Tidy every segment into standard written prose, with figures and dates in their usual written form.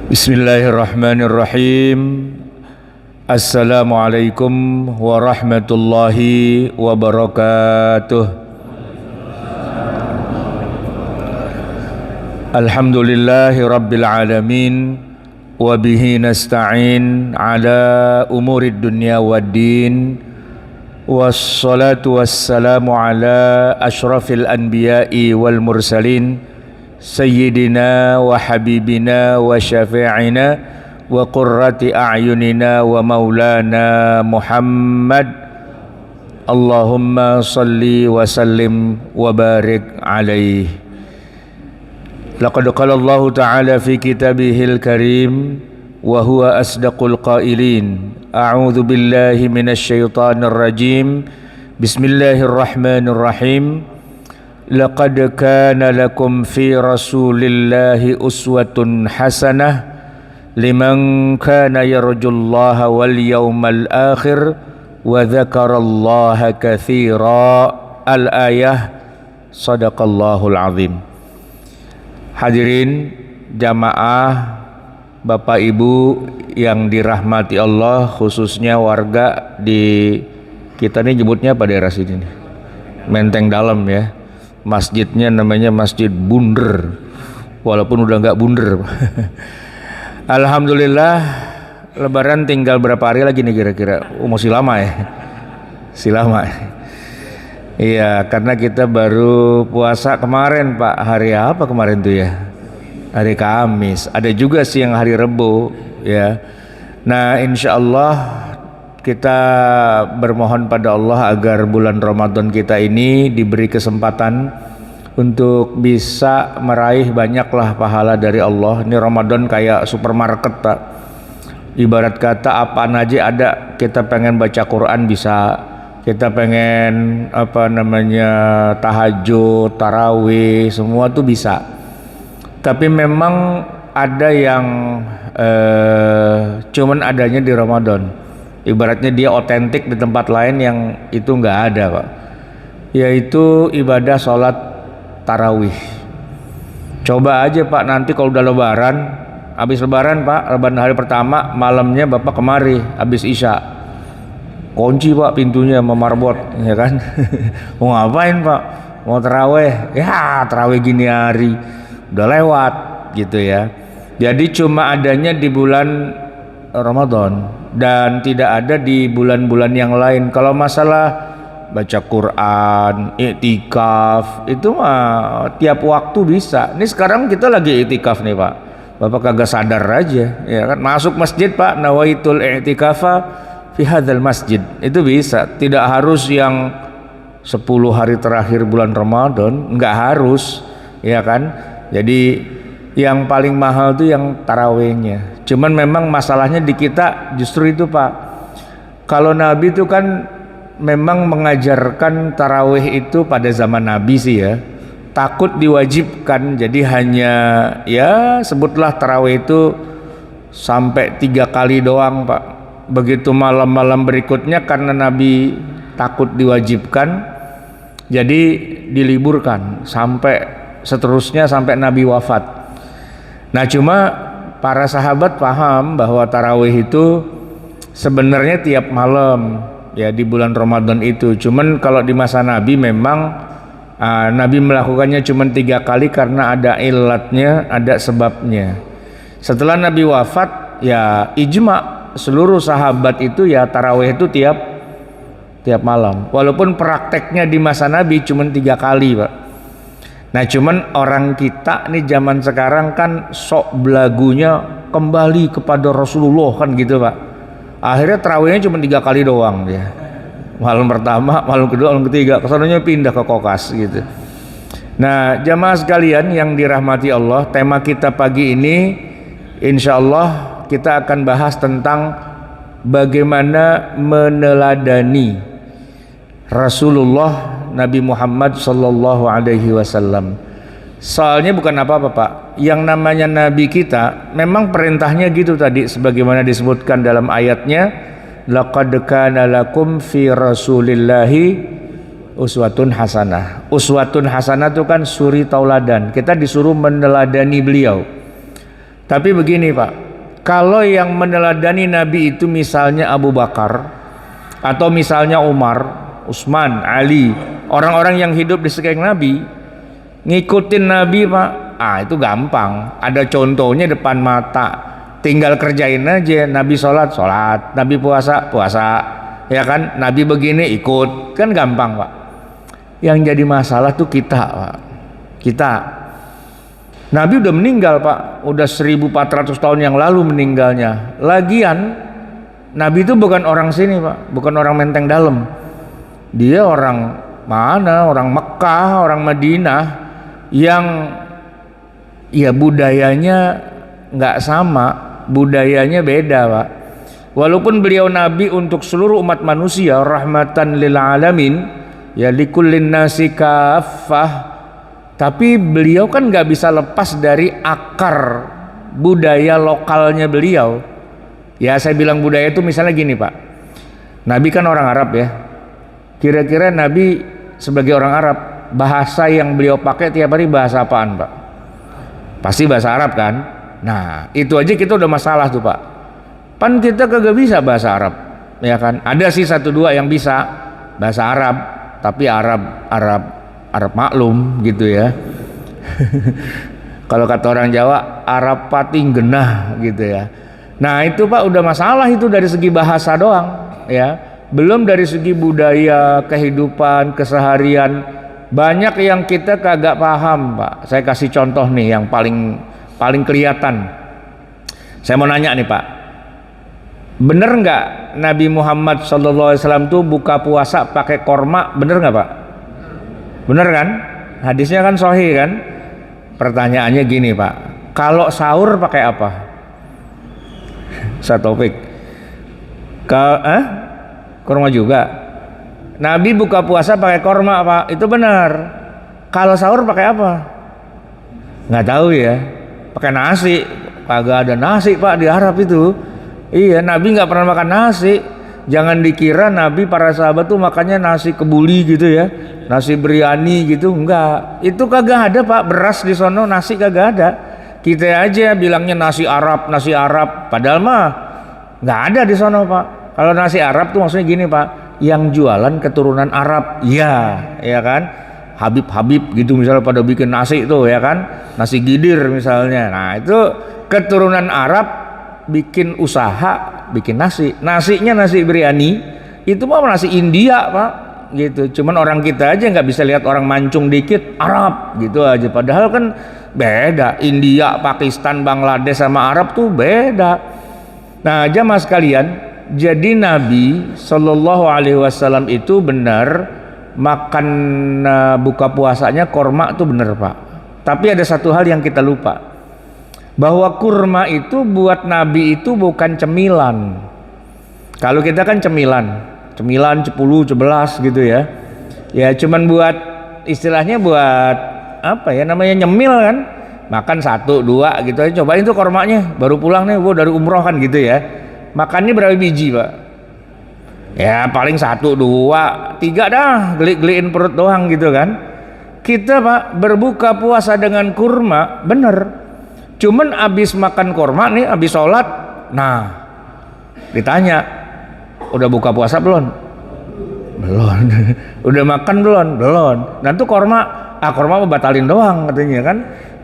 Bismillahirrahmanirrahim. Assalamualaikum warahmatullahi wabarakatuh. Alhamdulillahi rabbil alamin. Wabihi nasta'in ala umurid dunya waddin. Wassalatu wassalamu ala ashrafil anbiya'i wal mursalin Sayyidina wa habibina wa syafi'ina wa qurrati a'yunina wa maulana Muhammad. Allahumma salli wa sallim wa barik alaih. Laqad qala Allah ta'ala fi kitabihil karim wa huwa asdaqul qailin. A'udzu billahi minasy syaithanir rajim. Bismillahirrahmanirrahim. Laqad kana lakum fi rasulillahi uswatun hasanah liman kana yarjullaha wal yawmal akhir wa dzakarallaha katsira. Al-ayah. Shadaqallahul azim. Hadirin jamaah, Bapak Ibu yang dirahmati Allah, khususnya warga di kita ini nyebutnya apa daerah sini nih? Menteng Dalam ya. Masjidnya namanya Masjid Bunder, walaupun udah nggak bunder. Alhamdulillah, Lebaran tinggal berapa hari lagi nih kira-kira? Masih lama ya? Masih lama. Iya, karena kita baru puasa kemarin Pak. Hari apa kemarin tuh ya? Hari Kamis. Ada juga sih yang hari Rebo ya. Nah, insya Allah kita bermohon pada Allah agar bulan Ramadan kita ini diberi kesempatan untuk bisa meraih banyaklah pahala dari Allah. Ini Ramadan kayak supermarket Pak. Ibarat kata apaan aja ada. Kita pengen baca Quran bisa, kita pengen tahajud, tarawih, semua tuh bisa. Tapi memang ada yang cuman adanya di Ramadan. Ibaratnya dia otentik di tempat lain yang itu nggak ada Pak. Yaitu ibadah sholat tarawih. Coba aja Pak, nanti kalau udah Lebaran, habis Lebaran Pak, Lebaran hari pertama malamnya Bapak kemari habis Isya, kunci Pak pintunya sama marbot, ya kan? Mau ngapain Pak? Mau tarawih? Ya tarawih gini hari udah lewat gitu ya. Jadi cuma adanya di bulan Ramadan dan tidak ada di bulan-bulan yang lain. Kalau masalah baca Quran, iktikaf, itu mah tiap waktu bisa. Ini sekarang kita lagi iktikaf nih Pak. Bapak kagak sadar aja, ya kan? Masuk masjid Pak, nawaitul i'tikafa fi hadzal masjid. Itu bisa. Tidak harus yang 10 hari terakhir bulan Ramadan, enggak harus, ya kan? Jadi yang paling mahal tuh yang tarawihnya. Cuman memang masalahnya di kita justru itu Pak. Kalau Nabi itu kan memang mengajarkan tarawih itu pada zaman Nabi sih ya. Takut diwajibkan, jadi hanya ya sebutlah tarawih itu sampai 3 kali doang Pak. Begitu malam-malam berikutnya karena Nabi takut diwajibkan, jadi diliburkan sampai seterusnya sampai Nabi wafat. Nah cuma para sahabat paham bahwa tarawih itu sebenarnya tiap malam ya di bulan Ramadan itu. Cuman kalau di masa Nabi memang Nabi melakukannya cuma 3 kali karena ada ilatnya, ada sebabnya. Setelah Nabi wafat ya ijma seluruh sahabat itu ya tarawih itu tiap malam. Walaupun prakteknya di masa Nabi cuma 3 kali Pak. Nah cuman orang kita nih zaman sekarang kan sok belagunya kembali kepada Rasulullah kan gitu Pak. Akhirnya tarawihnya cuma 3 kali doang dia. Malam pertama, malam kedua, malam ketiga, kesananya pindah ke kokas gitu. Nah jamaah sekalian yang dirahmati Allah, tema kita pagi ini insya Allah kita akan bahas tentang bagaimana meneladani Rasulullah Nabi Muhammad sallallahu alaihi wasallam. Soalnya bukan apa-apa Pak, yang namanya Nabi kita memang perintahnya gitu tadi sebagaimana disebutkan dalam ayatnya, laqad kana lakum fi rasulillahi uswatun hasanah. Uswatun hasanah itu kan suri tauladan, kita disuruh meneladani beliau. Tapi begini Pak, kalau yang meneladani Nabi itu misalnya Abu Bakar atau misalnya Umar, Utsman, Ali, orang-orang yang hidup di sekeliling Nabi, ngikutin Nabi Pak, itu gampang. Ada contohnya depan mata, tinggal kerjain aja. Nabi sholat, sholat. Nabi puasa, puasa. Ya kan, Nabi begini ikut, kan gampang Pak. Yang jadi masalah tuh kita Pak. Kita, Nabi udah meninggal Pak, udah 1400 tahun yang lalu meninggalnya. Lagian Nabi itu bukan orang sini Pak, bukan orang Menteng Dalam. Dia orang mana? Orang Mekah, orang Madinah, yang ya budayanya nggak sama, budayanya beda Pak. Walaupun beliau Nabi untuk seluruh umat manusia, rahmatan lil alamin, ya likullin nasi kaffah, tapi beliau kan nggak bisa lepas dari akar budaya lokalnya beliau. Ya saya bilang budaya itu misalnya gini Pak, Nabi kan orang Arab ya. Kira-kira Nabi sebagai orang Arab, bahasa yang beliau pakai tiap hari bahasa apaan Pak? Pasti bahasa Arab kan? Nah itu aja kita udah masalah tuh Pak. Pan kita kagak bisa bahasa Arab, ya kan? Ada sih satu dua yang bisa bahasa Arab, tapi Arab maklum gitu ya. Kalau kata orang Jawa, Arab pating genah gitu ya. Nah itu Pak udah masalah itu dari segi bahasa doang ya. Belum dari segi budaya, kehidupan, keseharian. Banyak yang kita kagak paham Pak. Saya kasih contoh nih yang paling kelihatan. Saya mau nanya nih Pak, bener nggak Nabi Muhammad SAW tuh buka puasa pakai korma? Bener nggak Pak? Bener kan? Hadisnya kan sahih kan? Pertanyaannya gini Pak, kalau sahur pakai apa? Satopik. Korma juga. Nabi buka puasa pakai korma Pak, itu benar. Kalau sahur pakai apa? Nggak tahu ya. Pakai nasi. Kagak ada nasi Pak di Arab itu. Iya, Nabi nggak pernah makan nasi. Jangan dikira Nabi para sahabat tuh makannya nasi kebuli gitu ya, nasi biryani gitu, enggak. Itu kagak ada Pak, beras di sono, nasi kagak ada. Kita aja bilangnya nasi Arab, padahal mah nggak ada di sono Pak. Kalau nasi Arab tuh maksudnya gini Pak, yang jualan keturunan Arab, iya, ya kan? Habib gitu misalnya pada bikin nasi itu ya kan, nasi gidir misalnya. Nah itu keturunan Arab bikin usaha, bikin nasinya nasi biryani, itu mah nasi India Pak gitu. Cuman orang kita aja nggak bisa lihat orang mancung dikit Arab gitu aja, padahal kan beda. India, Pakistan, Bangladesh sama Arab tuh beda. Nah jamaah sekalian, jadi Nabi Shallallahu Alaihi Wasallam itu benar makan buka puasanya korma tuh bener Pak. Tapi ada satu hal yang kita lupa, bahwa kurma itu buat Nabi itu bukan cemilan. Kalau kita kan cemilan 10, 11 gitu ya. Ya cuman buat istilahnya buat apa ya namanya, nyemil kan. Makan 1, 2 gitu aja. Cobain tuh kormanya, baru pulang nih gua dari umroh kan gitu ya. Makannya berapa biji Pak? Ya paling 1, 2, 3 dah, geli-geliin perut doang gitu kan. Kita Pak berbuka puasa dengan kurma, bener. Cuman abis makan kurma nih, abis sholat, nah ditanya, udah buka puasa belum? Belum. Udah makan belum? Belum. Nah tuh kurma mau batalin doang katanya kan,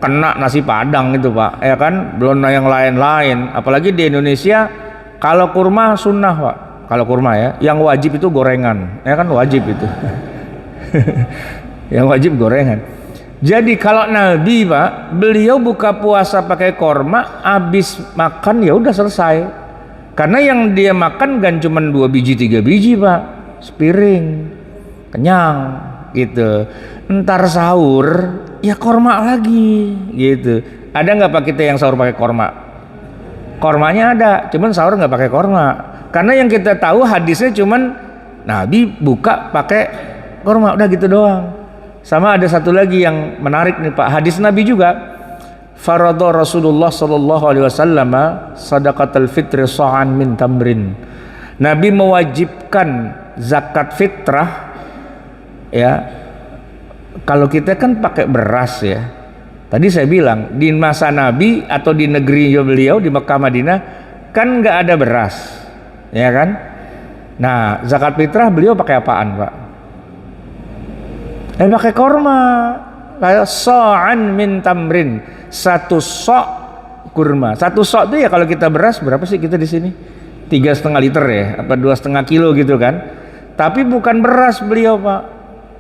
kena nasi padang itu Pak, ya kan, belum yang lain-lain. Apalagi di Indonesia kalau kurma sunnah Pak. Kalau kurma ya, yang wajib itu gorengan, ya kan, wajib itu. Yang wajib gorengan. Jadi kalau Nabi Pak, beliau buka puasa pakai korma, habis makan ya udah selesai. Karena yang dia makan kan cuma 2 biji 3 biji Pak, sepiring, kenyang gitu. Ntar sahur ya korma lagi gitu. Ada nggak Pak kita yang sahur pakai korma? Kormanya ada, cuman sahur nggak pakai korma. Karena yang kita tahu hadisnya cuman Nabi buka pakai korma, udah gitu doang. Sama ada satu lagi yang menarik nih Pak, hadis Nabi juga. Faradha Rasulullah sallallahu alaihi wasallam sadaqatul fitri sa'an min tamrin. Nabi mewajibkan zakat fitrah ya. Kalau kita kan pakai beras ya. Tadi saya bilang di masa Nabi atau di negeri beliau di Mekah Madinah kan nggak ada beras, ya kan? Nah, zakat fitrah beliau pakai apaan, Pak? Pakai korma, kayak so'an min tamrin, satu sok kurma. Satu sok itu ya kalau kita beras berapa sih kita di sini? 3,5 liter ya, apa 2,5 kilo gitu kan? Tapi bukan beras beliau, Pak,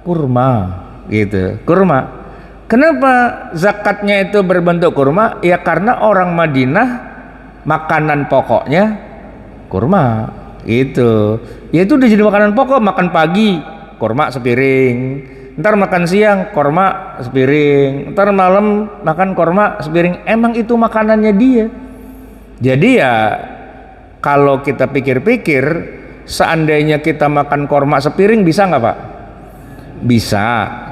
kurma, gitu, kurma. Kenapa zakatnya itu berbentuk kurma? Ya karena orang Madinah makanan pokoknya kurma, gitu. Ya itu udah jadi makanan pokok. Makan pagi kurma sepiring, ntar makan siang kurma sepiring, ntar malam makan kurma sepiring. Emang itu makanannya dia. Jadi ya kalau kita pikir-pikir, seandainya kita makan kurma sepiring bisa nggak, Pak? Bisa.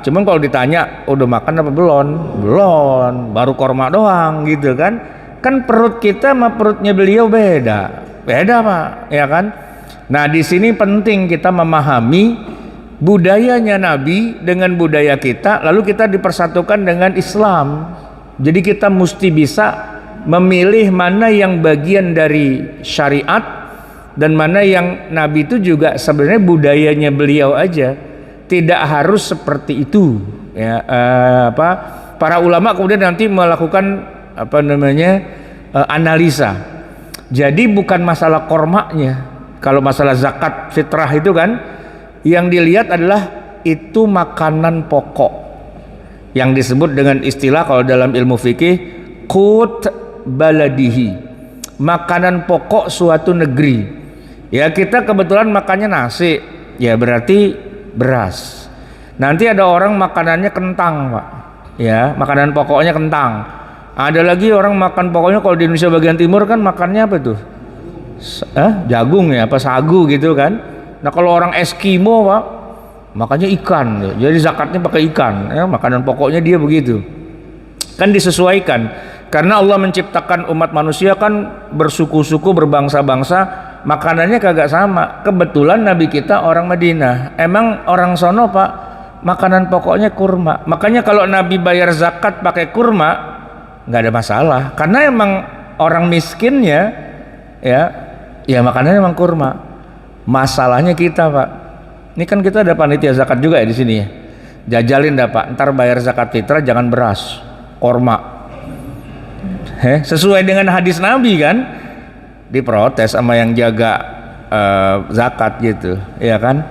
Cuman kalau ditanya udah makan apa belum? Belum, baru kurma doang gitu kan. Kan perut kita sama perutnya beliau beda, Pak, ya kan? Nah, di sini penting kita memahami budayanya Nabi dengan budaya kita, lalu kita dipersatukan dengan Islam. Jadi kita mesti bisa memilih mana yang bagian dari syariat dan mana yang Nabi itu juga sebenarnya budayanya beliau aja. Tidak harus seperti itu, ya. Para ulama kemudian nanti melakukan analisa. Jadi bukan masalah kormaknya. Kalau masalah zakat fitrah itu kan yang dilihat adalah itu makanan pokok yang disebut dengan istilah kalau dalam ilmu fikih qut baladihi, makanan pokok suatu negeri. Ya kita kebetulan makannya nasi, ya berarti beras. Nanti ada orang makanannya kentang, Pak, ya makanan pokoknya kentang. Ada lagi orang makan pokoknya kalau di Indonesia bagian timur kan makannya apa tuh? Jagung ya, apa sagu gitu kan. Nah kalau orang Eskimo, Pak, makannya ikan. Jadi zakatnya pakai ikan, ya, makanan pokoknya dia begitu. Kan disesuaikan. Karena Allah menciptakan umat manusia kan bersuku-suku, berbangsa-bangsa, makanannya kagak sama. Kebetulan Nabi kita orang Madinah, emang orang sono, Pak, makanan pokoknya kurma. Makanya kalau Nabi bayar zakat pakai kurma nggak ada masalah, karena emang orang miskinnya ya makanannya emang kurma. Masalahnya kita, Pak, ini kan kita ada panitia zakat juga ya di sini ya. Jajalin dah, Pak, ntar bayar zakat fitrah jangan beras, kurma. Sesuai dengan hadis Nabi kan, diprotes sama yang jaga zakat gitu, ya kan?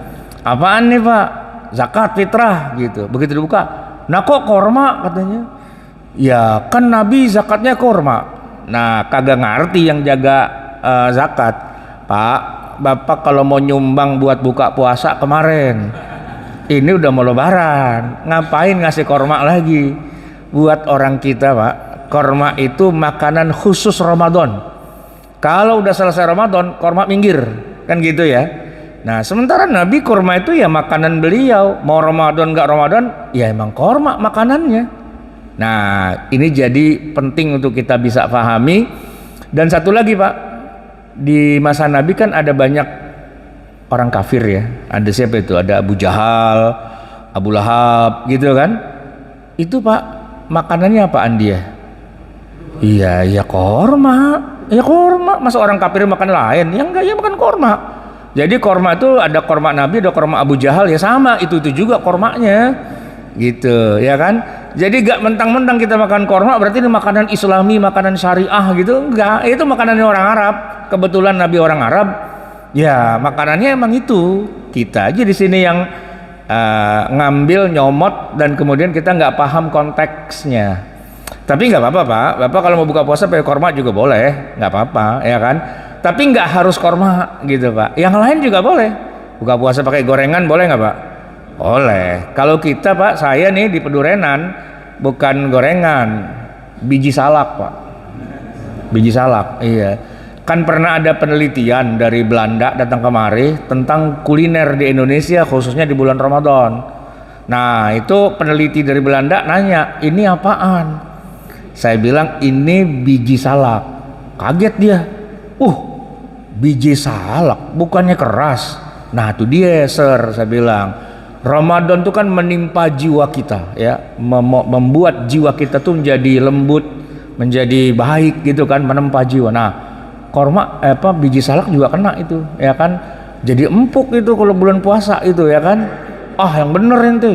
Apaan nih, Pak? Zakat fitrah gitu. Begitu dibuka, nah kok korma katanya? Ya kan Nabi zakatnya korma. Nah kagak ngerti yang jaga zakat, Pak. Bapak kalau mau nyumbang buat buka puasa kemarin, ini udah mau lebaran, ngapain ngasih korma lagi buat orang kita, Pak? Korma itu makanan khusus Ramadan. Kalau udah selesai Ramadan, korma minggir, kan gitu ya. Nah, sementara Nabi korma itu ya makanan beliau. Mau Ramadan nggak Ramadan, ya emang korma makanannya. Nah, ini jadi penting untuk kita bisa pahami. Dan satu lagi, Pak, di masa Nabi kan ada banyak orang kafir ya. Ada siapa itu? Ada Abu Jahal, Abu Lahab, gitu kan? Itu, Pak, makanannya apaan dia? Iya, ya korma. Ya korma, masa orang kafir makan lain? Ya enggak, ya makan korma. Jadi korma itu ada korma Nabi, ada korma Abu Jahal, ya sama, itu juga kormanya, gitu, ya kan? Jadi gak mentang-mentang kita makan korma berarti ini makanan Islami, makanan syariah gitu, enggak. Itu makanannya orang Arab. Kebetulan Nabi orang Arab, ya makanannya emang itu. Kita aja di sini yang ngambil, nyomot, dan kemudian kita nggak paham konteksnya. Tapi nggak apa-apa, Pak. Bapak kalau mau buka puasa pakai korma juga boleh, nggak apa-apa, ya kan? Tapi nggak harus korma gitu, Pak. Yang lain juga boleh. Buka puasa pakai gorengan boleh nggak, Pak? Boleh. Kalau kita, Pak, saya nih di Pedurenan bukan gorengan, biji salak, Pak. Biji salak, iya. Kan pernah ada penelitian dari Belanda datang kemari tentang kuliner di Indonesia khususnya di bulan Ramadan. Nah, itu peneliti dari Belanda nanya, ini apaan? Saya bilang ini biji salak. Kaget dia. Biji salak bukannya keras. Nah itu dia, sir, saya bilang. Ramadan itu kan menimpa jiwa kita, ya, membuat jiwa kita tuh menjadi lembut, menjadi baik gitu kan, menempa jiwa. Nah, korma biji salak juga kena itu, ya kan, jadi empuk itu kalau bulan puasa itu, ya kan. Yang bener ente,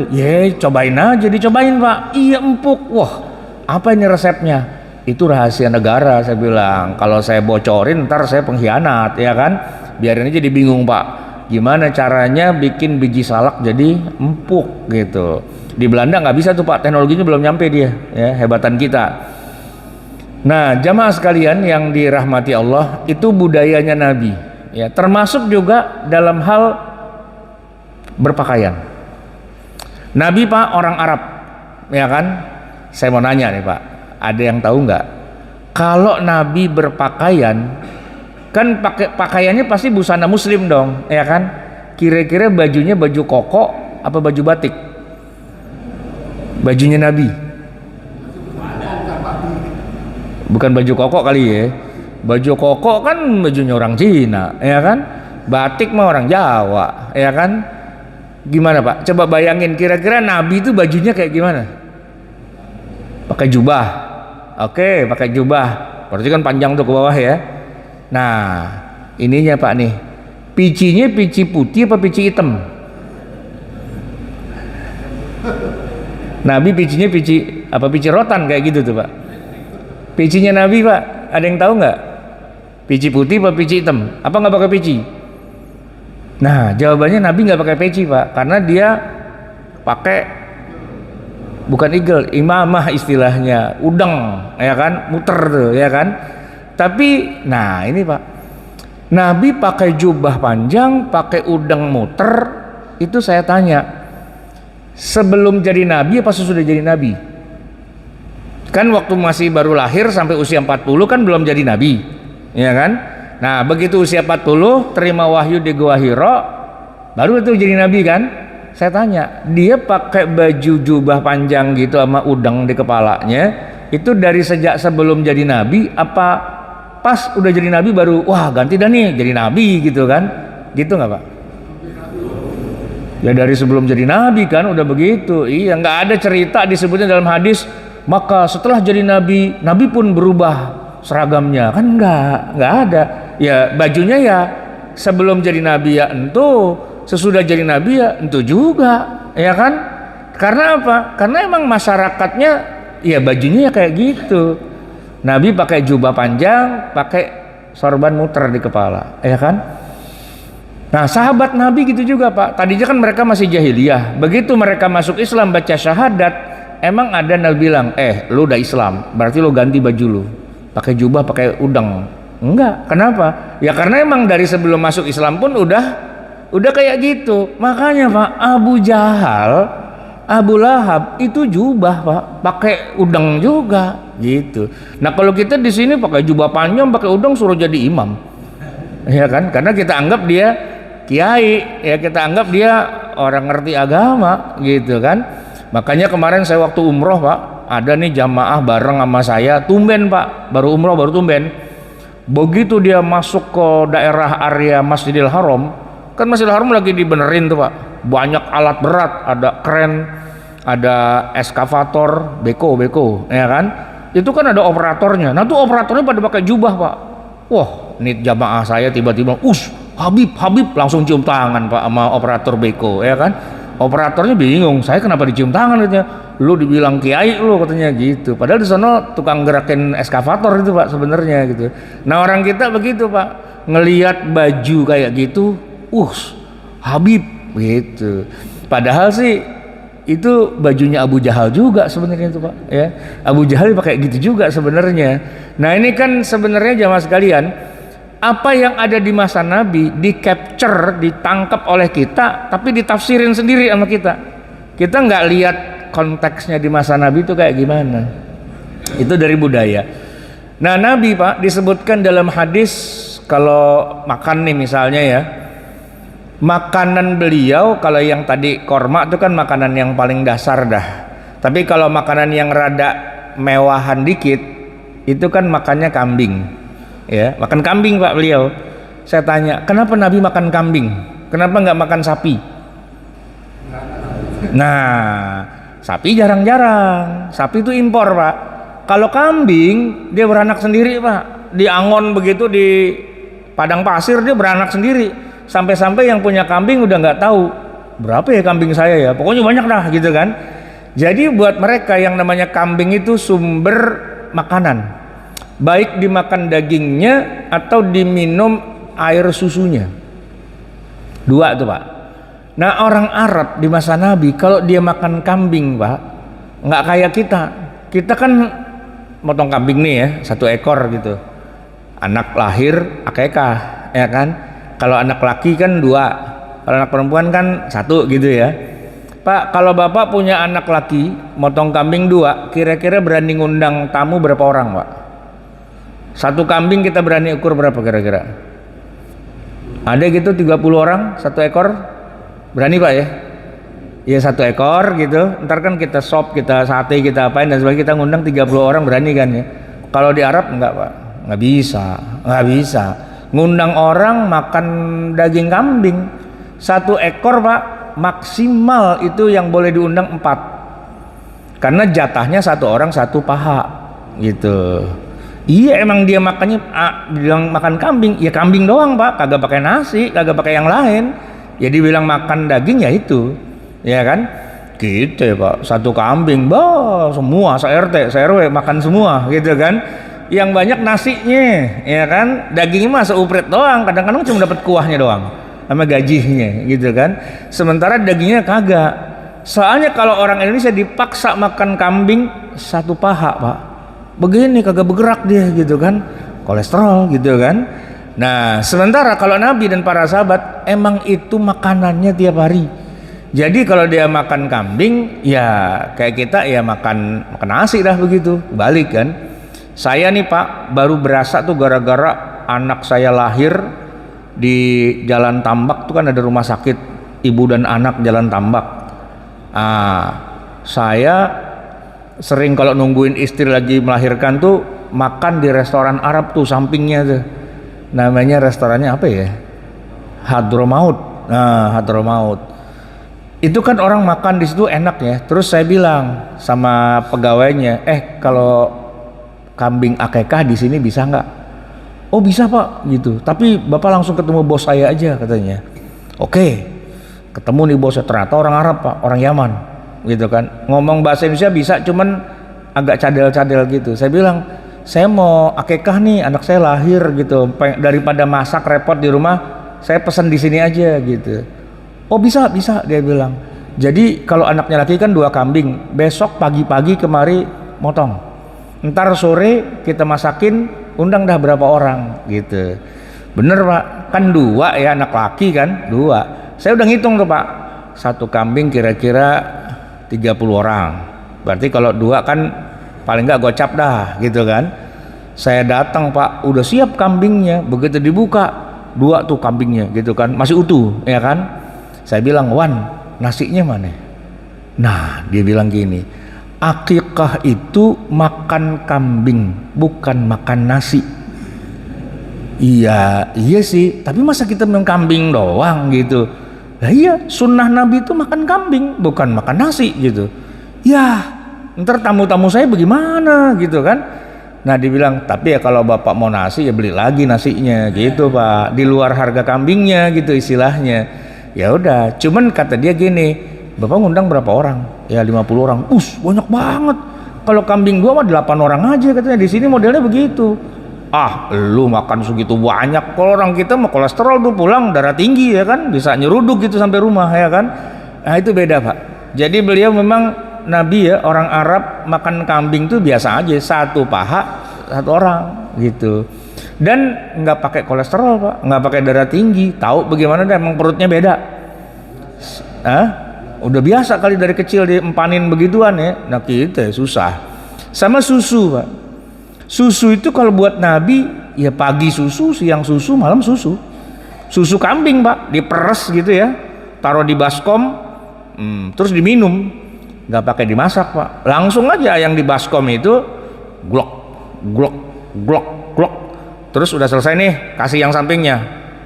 cobain aja, dicobain Pak. Iya, empuk. Wah, apa ini resepnya? Itu rahasia negara, saya bilang. Kalau saya bocorin ntar saya pengkhianat, ya kan. Biarin aja, bingung Pak, gimana caranya bikin biji salak jadi empuk gitu. Di Belanda nggak bisa tuh Pak, teknologinya belum nyampe dia, ya, hebatan kita. Nah, jamaah sekalian yang dirahmati Allah, itu budayanya Nabi, ya, termasuk juga dalam hal berpakaian. Nabi Pak orang Arab, ya kan. Saya mau nanya nih Pak, ada yang tahu nggak kalau Nabi berpakaian kan pakaiannya pasti busana muslim dong, ya kan. Kira-kira bajunya baju koko apa baju batik? Bajunya Nabi bukan baju koko kali ya. Baju koko kan bajunya orang Cina, ya kan. Batik mah orang Jawa, ya kan. Gimana Pak, coba bayangin kira-kira Nabi itu bajunya kayak gimana? Pakai jubah. Oke, pakai jubah, berarti kan panjang tuh ke bawah, ya. Nah, ininya Pak nih, picinya pici putih apa pici hitam? Nabi picinya pici apa, pici rotan kayak gitu tuh Pak? Picinya Nabi Pak, ada yang tahu nggak? Pici putih apa pici hitam? Apa nggak pakai pici? Nah, jawabannya Nabi nggak pakai peci Pak, karena dia pakai bukan igel, imamah istilahnya, udeng, ya kan, muter tuh, ya kan. Tapi, nah ini Pak, Nabi pakai jubah panjang, pakai udeng muter. Itu saya tanya, sebelum jadi Nabi apa sesudah jadi Nabi? Kan waktu masih baru lahir sampai usia 40 kan belum jadi Nabi, ya kan. Nah, begitu usia 40 terima wahyu di Gua Hiro, baru itu jadi Nabi kan. Saya tanya, dia pakai baju jubah panjang gitu sama udeng di kepalanya, itu dari sejak sebelum jadi Nabi apa pas udah jadi Nabi baru wah ganti dah nih jadi Nabi gitu kan? Gitu nggak Pak? Ya dari sebelum jadi Nabi kan udah begitu. Iya, nggak ada cerita disebutnya dalam hadis maka setelah jadi Nabi, Nabi pun berubah seragamnya, kan nggak ada. Ya bajunya ya sebelum jadi Nabi ya entu, sesudah jadi Nabi ya entu juga, ya kan. Karena apa? Karena emang masyarakatnya ya bajunya ya kayak gitu. Nabi pakai jubah panjang, pakai sorban muter di kepala, ya kan. Nah, sahabat Nabi gitu juga Pak. Tadinya kan mereka masih jahiliyah. Begitu mereka masuk Islam baca syahadat, emang ada Nabi bilang, lu udah Islam, berarti lu ganti baju lu, pakai jubah, pakai udeng. Enggak, kenapa? Ya karena emang dari sebelum masuk Islam pun udah kayak gitu. Makanya Pak, Abu Jahal, Abu Lahab itu jubah Pak, pakai udeng juga gitu. Nah kalau kita di sini pakai jubah panjang, pakai udeng suruh jadi imam, ya kan? Karena kita anggap dia kiai, ya kita anggap dia orang ngerti agama gitu kan. Makanya kemarin saya waktu umroh Pak, ada nih jamaah bareng sama saya, tumben Pak, baru umroh baru tumben. Begitu dia masuk ke daerah area Masjidil Haram, kan Masjidil Haram lagi dibenerin tuh Pak, banyak alat berat, ada kren, ada eskavator, beko, ya kan. Itu kan ada operatornya. Nah tuh operatornya pada pakai jubah Pak. Wah, ini jamaah saya tiba-tiba, Habib langsung cium tangan Pak sama operator beko, ya kan. Operatornya bingung, saya kenapa dicium tangan katanya. Lu dibilang kiai lu katanya gitu. Padahal di sana tukang gerakin eskavator itu Pak sebenarnya gitu. Nah orang kita begitu Pak, ngelihat baju kayak gitu, Habib gitu. Padahal sih itu bajunya Abu Jahal juga sebenarnya itu Pak, ya. Abu Jahal pakai gitu juga sebenarnya. Nah ini kan sebenarnya jamaah sekalian, apa yang ada di masa Nabi di capture, ditangkap oleh kita, tapi ditafsirin sendiri sama kita. Kita nggak lihat konteksnya di masa Nabi itu kayak gimana. Itu dari budaya. Nah Nabi Pak disebutkan dalam hadis, kalau makan nih misalnya ya, makanan beliau kalau yang tadi korma itu kan makanan yang paling dasar dah. Tapi kalau makanan yang rada mewahan dikit, itu kan makannya kambing. Ya, makan kambing Pak beliau. Saya tanya, kenapa Nabi makan kambing? Kenapa nggak makan sapi? Nah, sapi jarang-jarang. Sapi itu impor, Pak. Kalau kambing dia beranak sendiri, Pak. Di Angon begitu, di padang pasir dia beranak sendiri. Sampai-sampai yang punya kambing udah nggak tahu berapa ya kambing saya ya. Pokoknya banyak dah gitu kan. Jadi buat mereka yang namanya kambing itu sumber makanan. Baik dimakan dagingnya atau diminum air susunya. Dua tuh, Pak. Nah, orang Arab di masa Nabi kalau dia makan kambing, Pak, nggak kayak kita. Kita kan motong kambing nih ya, 1 ekor gitu. Anak lahir akekah, ya kan? Kalau anak laki kan 2, kalau anak perempuan kan 1 gitu ya. Pak, kalau Bapak punya anak laki, motong kambing 2, kira-kira berani ngundang tamu berapa orang, Pak? 1 kambing kita berani ukur berapa kira-kira? Ada gitu 30 orang 1 ekor? Berani, Pak ya? Ya 1 ekor gitu. Ntar kan kita sop, kita sate, kita apain dan sebagainya, kita ngundang 30 orang berani kan ya. Kalau di Arab enggak, Pak. Nggak bisa. Ngundang orang makan daging kambing 1 ekor, Pak, maksimal itu yang boleh diundang 4. Karena jatahnya 1 orang 1 paha gitu. Iya, emang dia makannya bilang makan kambing, ya kambing doang, Pak, kagak pakai nasi, kagak pakai yang lain. Jadi bilang makan daging ya itu, ya kan? Gitu ya, Pak. 1 kambing, semua se-RT, se-RW makan semua, gitu kan? Yang banyak nasinya, ya kan? Dagingnya mah seuprit doang, kadang-kadang cuma dapat kuahnya doang, sama gajinya, gitu kan? Sementara dagingnya kagak. Soalnya kalau orang Indonesia dipaksa makan kambing 1 paha, Pak, begini kagak bergerak dia, gitu kan? Kolesterol, gitu kan? Nah, sementara kalau Nabi dan para sahabat emang itu makanannya tiap hari. Jadi kalau dia makan kambing, ya kayak kita ya makan nasi dah begitu. Balik kan. Saya nih, Pak, baru berasa tuh gara-gara anak saya lahir di Jalan Tambak tuh kan ada rumah sakit ibu dan anak Jalan Tambak. Saya sering kalau nungguin istri lagi melahirkan tuh makan di restoran Arab tuh sampingnya tuh. Namanya restorannya apa ya? Hadramaut. Nah, Hadramaut. Itu kan orang makan di situ enak ya. Terus saya bilang sama pegawainya, kalau kambing akekah di sini bisa nggak? Oh bisa, Pak, gitu. Tapi Bapak langsung ketemu bos saya aja katanya. Oke, ketemu nih bosnya, ternyata orang Arab, Pak, orang Yaman, gitu kan. Ngomong bahasa Indonesia bisa, cuman agak cadel-cadel gitu. Saya bilang, saya mau akekah nih, anak saya lahir gitu, daripada masak repot di rumah, saya pesan di sini aja gitu. Oh bisa dia bilang. Jadi kalau anaknya laki kan 2 kambing, besok pagi-pagi kemari motong, ntar sore kita masakin, undang dah berapa orang gitu. Bener, Pak, kan 2 ya, anak laki kan 2. Saya udah ngitung tuh, Pak, 1 kambing kira-kira 30 orang, berarti kalau 2 kan paling nggak gocap dah gitu kan. Saya datang, Pak, udah siap kambingnya, begitu dibuka 2 tuh kambingnya gitu kan, masih utuh ya kan. Saya bilang, Wan, nasinya mana? Nah, dia bilang gini, akikah itu makan kambing, bukan makan nasi. Iya sih, tapi masa kita minum kambing doang gitu? Nah iya, sunnah Nabi itu makan kambing, bukan makan nasi gitu. Ya, ntar tamu-tamu saya bagaimana gitu kan. Nah dibilang, tapi ya kalau Bapak mau nasi ya beli lagi nasinya gitu, Pak, di luar harga kambingnya gitu istilahnya. Ya udah, cuman kata dia gini, Bapak ngundang berapa orang? Ya 50 orang. Banyak banget. Kalau kambing 2 mah 8 orang aja katanya. Di sini modelnya begitu. Lu makan segitu banyak. Kalau orang kita mah kolesterol tuh pulang darah tinggi ya kan, bisa nyeruduk gitu sampai rumah ya kan. Nah itu beda, Pak. Jadi beliau memang Nabi ya, orang Arab makan kambing tuh biasa aja, 1 paha 1 orang gitu. Dan nggak pakai kolesterol, Pak, nggak pakai darah tinggi. Tahu bagaimana deh, emang perutnya beda. Udah biasa kali dari kecil diempanin begituan ya. Nah kita susah. Sama susu, Pak. Susu itu kalau buat Nabi ya pagi susu, siang susu, malam susu. Susu kambing, Pak, diperes gitu ya, taruh di baskom, terus diminum, nggak pakai dimasak, Pak. Langsung aja yang di baskom itu glok glok glok glok. Terus udah selesai nih, kasih yang sampingnya,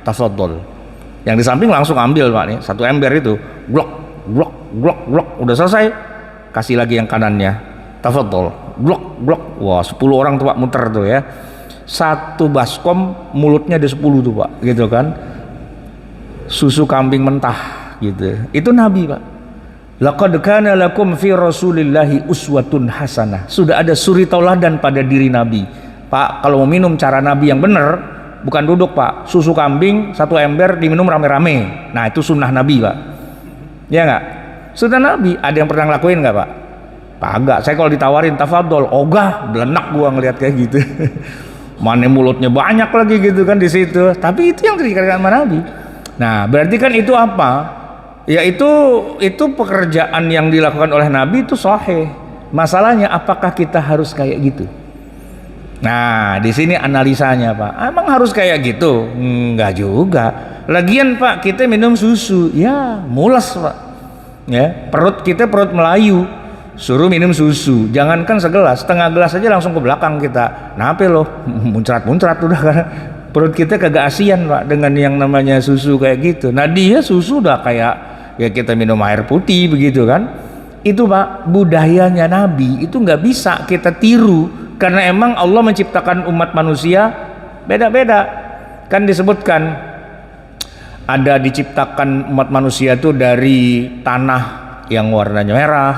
tafadhol. Yang di samping langsung ambil, Pak, nih 1 ember itu, glok glok glok glok, udah selesai kasih lagi yang kanannya, tafadhol, glok glok. Wah 10 orang tuh Pak muter tuh ya, satu baskom mulutnya ada 10 tuh Pak, gitu kan, susu kambing mentah gitu. Itu Nabi Pak. Laqad kana lakum fi Rasulillahi uswatun hasanah. Sudah ada suri tauladan pada diri Nabi. Pak, kalau mau minum cara Nabi yang benar, bukan duduk Pak, susu kambing satu ember diminum rame-rame. Nah itu sunnah Nabi Pak. Ya nggak? Sunnah Nabi. Ada yang pernah ngelakuin nggak Pak? Kagak. Saya kalau ditawarin tafadhol, ogah, belenak gua ngelihat kayak gitu. Mana mulutnya banyak lagi gitu kan di situ. Tapi itu yang dikatakan sama Nabi. Nah berarti kan itu apa? Ya itu pekerjaan yang dilakukan oleh Nabi itu sahih. Masalahnya apakah kita harus kayak gitu? Nah di sini analisanya Pak. Emang harus kayak gitu? Enggak juga. Lagian Pak kita minum susu, ya mules Pak. Ya perut kita perut Melayu, suruh minum susu. Jangankan segelas, setengah gelas aja langsung ke belakang kita. Nape loh? Muncrat-muncrat udah kan. Perut kita kagak asian Pak dengan yang namanya susu kayak gitu. Nah dia susu udah kayak ya kita minum air putih begitu kan. Itu Pak budayanya Nabi, itu nggak bisa kita tiru karena emang Allah menciptakan umat manusia beda-beda. Kan disebutkan ada diciptakan umat manusia itu dari tanah yang warnanya merah,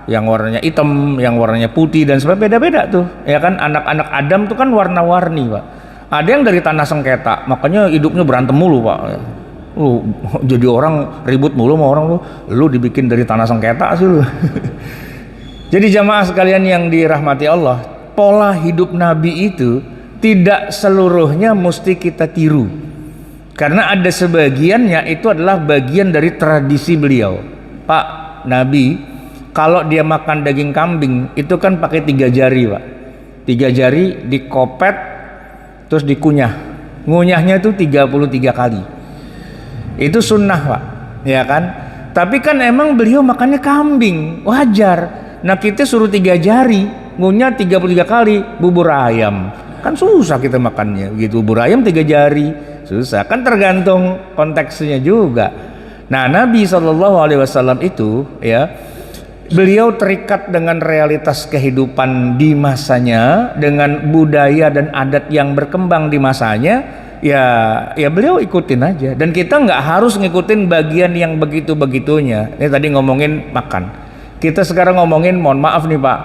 yang warnanya hitam, yang warnanya putih dan sebagainya, beda-beda tuh ya kan. Anak-anak Adam tuh kan warna-warni Pak. Ada yang dari tanah sengketa, makanya hidupnya berantem mulu Pak. Lu jadi orang ribut mulu sama orang, lu dibikin dari tanah sengketa sih lu. Jadi jamaah sekalian yang dirahmati Allah, pola hidup Nabi itu tidak seluruhnya mesti kita tiru, karena ada sebagiannya itu adalah bagian dari tradisi beliau. Pak, Nabi kalau dia makan daging kambing itu kan pakai 3 jari Pak, 3 jari dikopet terus dikunyah, ngunyahnya itu 33 kali. Itu sunnah Pak, ya kan. Tapi kan emang beliau makannya kambing, wajar. Nah kita suruh 3 jari, ngunyah 33 kali. Bubur ayam kan susah kita makannya gitu, bubur ayam 3 jari susah, kan tergantung konteksnya juga. Nah Nabi SAW itu ya, beliau terikat dengan realitas kehidupan di masanya, dengan budaya dan adat yang berkembang di masanya. Ya beliau ikutin aja, dan kita nggak harus ngikutin bagian yang begitu-begitunya. Ini tadi ngomongin makan, kita sekarang ngomongin, mohon maaf nih Pak,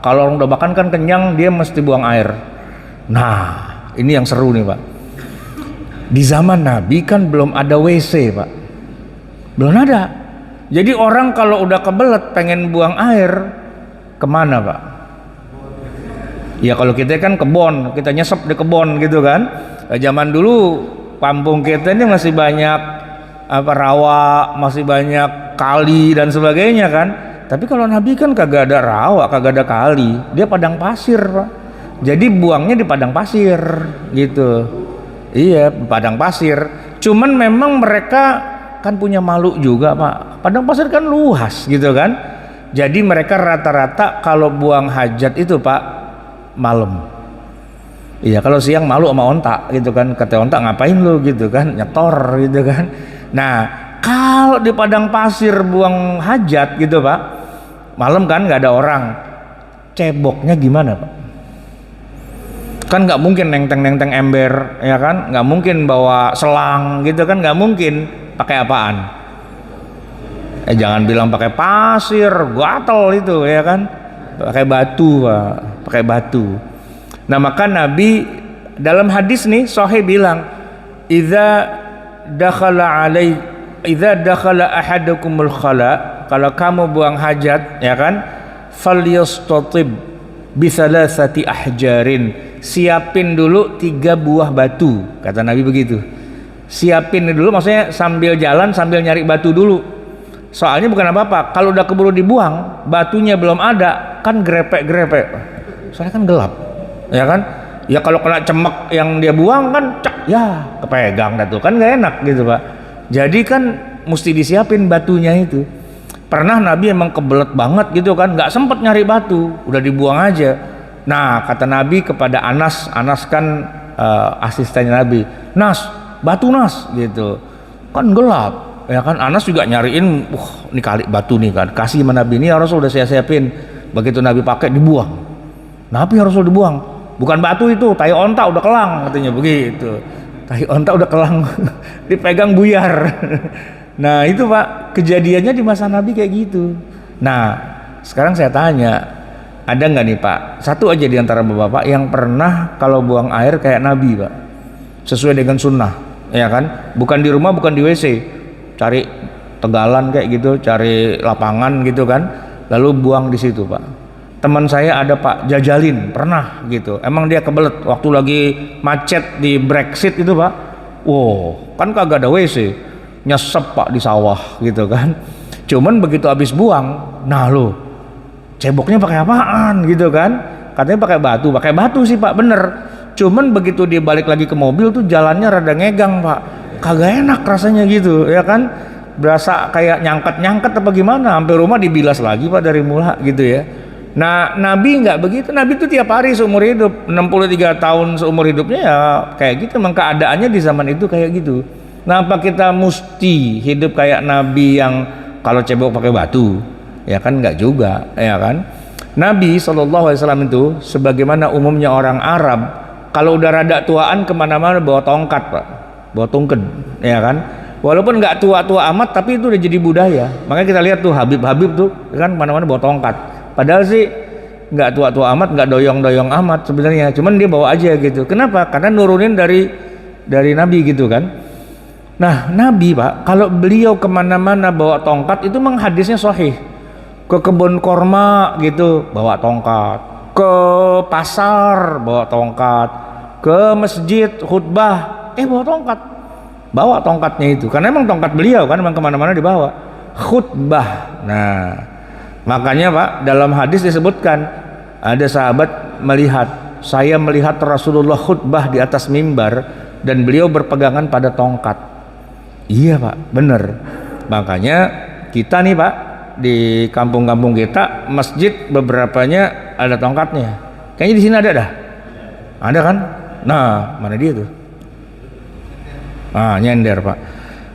kalau orang udah makan kan kenyang, dia mesti buang air. Nah ini yang seru nih Pak. Di zaman Nabi kan belum ada WC Pak, belum ada. Jadi orang kalau udah kebelet pengen buang air, kemana Pak? Ya kalau kita kan kebon, kita nyesep di kebon gitu kan. Zaman dulu kampung kita ini masih banyak rawa, masih banyak kali dan sebagainya kan. Tapi kalau Nabi kan kagak ada rawa, kagak ada kali, dia padang pasir Pak. Jadi buangnya di padang pasir gitu. Iya, padang pasir. Cuman memang mereka kan punya malu juga Pak. Padang pasir kan luas gitu kan. Jadi mereka rata-rata kalau buang hajat itu Pak malam. Iya, kalau siang malu sama onta gitu kan, kata onta ngapain lu gitu kan, nyetor gitu kan. Nah kalau di padang pasir buang hajat gitu Pak, malam kan nggak ada orang, ceboknya gimana Pak? Kan nggak mungkin nenteng ember ya kan, nggak mungkin bawa selang gitu kan, nggak mungkin. Pakai apaan? Jangan bilang pakai pasir, gatel itu ya kan, pakai batu Pak, pakai batu. Nah maka Nabi dalam hadis nih Sahih bilang, idza dakhala ahadukumul khala, kalau kamu buang hajat ya kan, falyastatib bi thalathati ahjarin, siapin dulu 3 buah batu, kata Nabi begitu. Siapin dulu maksudnya sambil jalan sambil nyari batu dulu. Soalnya bukan apa-apa, kalau udah keburu dibuang batunya belum ada kan grepek-grepek. Soalnya kan gelap. Ya kan, ya kalau kena cemek yang dia buang kan cek ya kepegang dah tuh kan nggak enak gitu Pak. Jadi kan mesti disiapin batunya itu. Pernah Nabi emang kebelet banget gitu kan, nggak sempet nyari batu, udah dibuang aja. Nah kata Nabi kepada Anas kan asistennya Nabi, Nas batu Nas gitu kan gelap Ya kan, Anas juga nyariin, ini kali batu nih kan, kasih sama Nabi, ini ya Rasul udah saya siapin. Begitu Nabi pakai dibuang. Nabi ya Rasul dibuang. Bukan batu itu, tai onta udah kelang katanya begitu. Tai onta udah kelang, dipegang buyar. Nah itu Pak, kejadiannya di masa Nabi kayak gitu. Nah sekarang saya tanya, ada nggak nih Pak, satu aja di antara bapak-bapak yang pernah kalau buang air kayak Nabi Pak, sesuai dengan sunnah, ya kan? Bukan di rumah, bukan di WC, cari tegalan kayak gitu, cari lapangan gitu kan, lalu buang di situ Pak. Teman saya ada Pak, jajalin pernah gitu, emang dia kebelet waktu lagi macet di Brexit itu Pak. Wow, kan kagak ada WC, nyesep Pak di sawah gitu kan. Cuman begitu habis buang, nah lo ceboknya pakai apaan gitu kan, katanya pakai batu sih Pak, bener. Cuman begitu dia balik lagi ke mobil tuh jalannya rada ngegang Pak, kagak enak rasanya gitu ya kan, berasa kayak nyangket apa gimana, sampai rumah dibilas lagi Pak dari mula gitu ya. Nah Nabi nggak begitu, Nabi tuh tiap hari seumur hidup 63 tahun seumur hidupnya ya kayak gitu, memang keadaannya di zaman itu kayak gitu. Nah apa kita mesti hidup kayak Nabi yang kalau cebok pakai batu? Ya kan nggak juga, ya kan. Nabi SAW itu sebagaimana umumnya orang Arab, kalau udah rada tuaan kemana-mana bawa tongkat Pak, bawa tongked, ya kan. Walaupun nggak tua-tua amat, tapi itu udah jadi budaya. Makanya kita lihat tuh Habib tuh kan mana-mana bawa tongkat. Padahal sih nggak tua-tua amat, nggak doyong-doyong amat sebenarnya. Cuman dia bawa aja gitu. Kenapa? Karena nurunin dari Nabi gitu kan. Nah Nabi Pak, kalau beliau kemana-mana bawa tongkat itu memang hadisnya sahih. Ke kebun korma gitu bawa tongkat, ke pasar bawa tongkat, ke masjid khutbah bawa tongkatnya itu, karena emang tongkat beliau kan emang kemana-mana dibawa khutbah. Nah makanya Pak, dalam hadis disebutkan ada sahabat melihat, saya melihat Rasulullah khutbah di atas mimbar dan beliau berpegangan pada tongkat. Iya Pak, bener. Makanya kita nih Pak, di kampung-kampung kita masjid beberapanya ada tongkatnya. Kayaknya di sini ada dah. Ada kan? Nah, mana dia tuh? Ah, nyender Pak.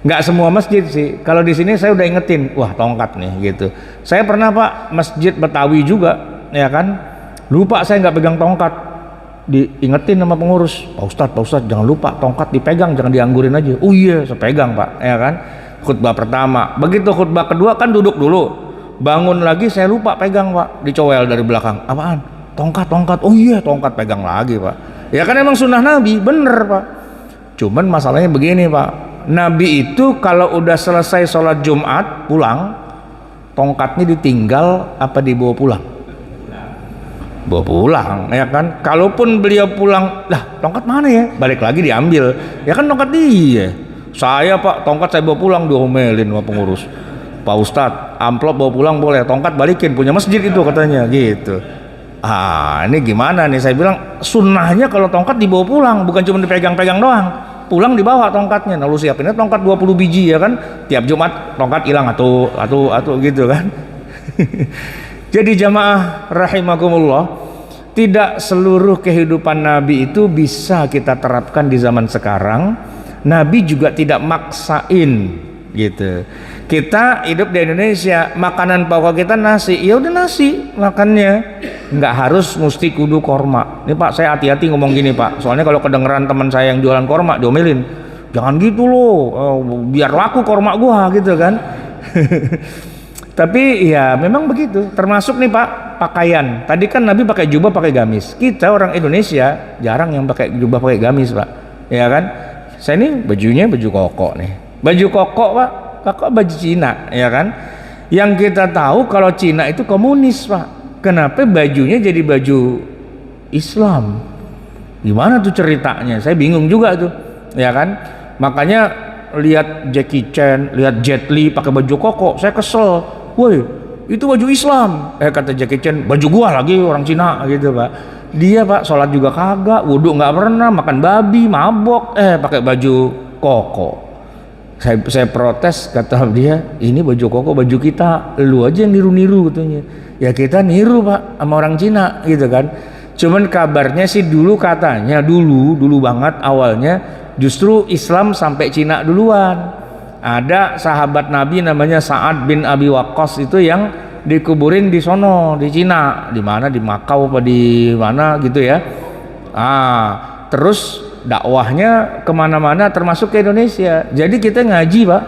Nggak semua masjid sih. Kalau di sini saya udah ingetin, wah tongkat nih gitu. Saya pernah Pak masjid Betawi juga, ya kan? Lupa saya nggak pegang tongkat. Diingetin sama pengurus, Pak Ustadz jangan lupa tongkat dipegang, jangan dianggurin aja. Oh iya, saya pegang Pak, ya kan? Khutbah pertama, begitu khutbah kedua kan duduk dulu, bangun lagi saya lupa pegang Pak, dicowel dari belakang. Apaan? Tongkat. Oh iya, tongkat, pegang lagi Pak. Ya kan emang sunnah Nabi, bener Pak. Cuman masalahnya begini Pak, Nabi itu kalau udah selesai sholat Jumat pulang, tongkatnya ditinggal apa dibawa pulang? Bawa pulang, ya kan. Kalaupun beliau pulang, lah tongkat mana ya, balik lagi diambil, ya kan tongkat dia. Saya Pak, tongkat saya bawa pulang, diomelin sama pengurus. Pak Ustadz, amplop bawa pulang boleh, tongkat balikin, punya masjid itu katanya gitu. Ah ini gimana nih, saya bilang sunnahnya kalau tongkat dibawa pulang, bukan cuma dipegang-pegang doang, pulang dibawa tongkatnya. Nah lu siapinnya tongkat 20 biji ya kan, tiap Jumat tongkat hilang atuh gitu kan. Jadi jamaah rahimakumullah, tidak seluruh kehidupan Nabi itu bisa kita terapkan di zaman sekarang. Nabi juga tidak maksain gitu. Kita hidup di Indonesia, makanan pokok kita nasi, ya udah nasi makannya, nggak harus mesti kudu korma. Ini Pak, saya hati-hati ngomong gini Pak, soalnya kalau kedengeran teman saya yang jualan korma diomelin, jangan gitu loh, biar laku korma gua gitu kan. Tapi ya memang begitu, termasuk nih Pak, pakaian. Tadi kan Nabi pakai jubah, pakai gamis. Kita orang Indonesia jarang yang pakai jubah, pakai gamis Pak, ya kan. Saya ini bajunya baju koko nih, baju koko Pak, koko baju Cina, ya kan. Yang kita tahu kalau Cina itu komunis Pak, kenapa bajunya jadi baju Islam? Gimana tuh ceritanya? Saya bingung juga tuh, ya kan. Makanya lihat Jackie Chan, lihat Jet Li pakai baju koko, saya kesel. Woi, itu baju Islam. Kata Jackie Chan, baju gua lagi orang Cina gitu Pak. Dia Pak sholat juga kagak, wudhu nggak pernah, makan babi, mabok, pakai baju koko. Saya protes, kata dia, ini baju koko baju kita, lu aja yang niru-niru katanya. Ya kita niru Pak sama orang Cina gitu kan. Cuman kabarnya sih dulu katanya, dulu banget awalnya justru Islam sampai Cina duluan. Ada sahabat Nabi namanya Sa'ad bin Abi Waqqas itu yang dikuburin di sono, di Cina, di mana, di Makau apa di mana gitu ya. Terus dakwahnya kemana-mana termasuk ke Indonesia. Jadi kita ngaji Pak,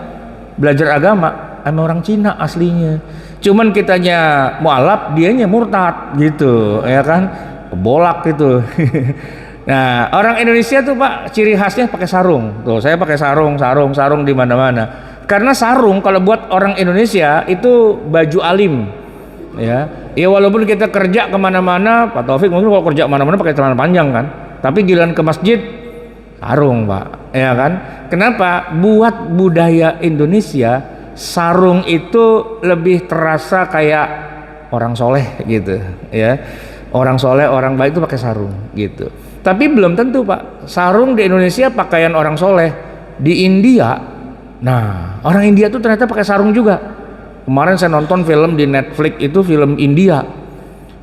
belajar agama sama orang Cina aslinya. Cuman kitanya mualaf, dianya murtad gitu, ya kan, kebolak gitu. Nah, orang Indonesia tuh Pak, ciri khasnya pakai sarung. Tuh, saya pakai sarung di mana-mana. Karena sarung kalau buat orang Indonesia itu baju alim. Ya, walaupun kita kerja kemana-mana, Pak Taufik mungkin kalau kerja kemana-mana pakai celana panjang kan. Tapi giliran ke masjid sarung Pak, ya kan? Kenapa? Buat budaya Indonesia, sarung itu lebih terasa kayak orang soleh gitu, ya. Orang soleh, orang baik itu pakai sarung gitu. Tapi belum tentu Pak, sarung di Indonesia pakaian orang soleh. Di India, nah orang India tuh ternyata pakai sarung juga. Kemarin saya nonton film di Netflix itu film India,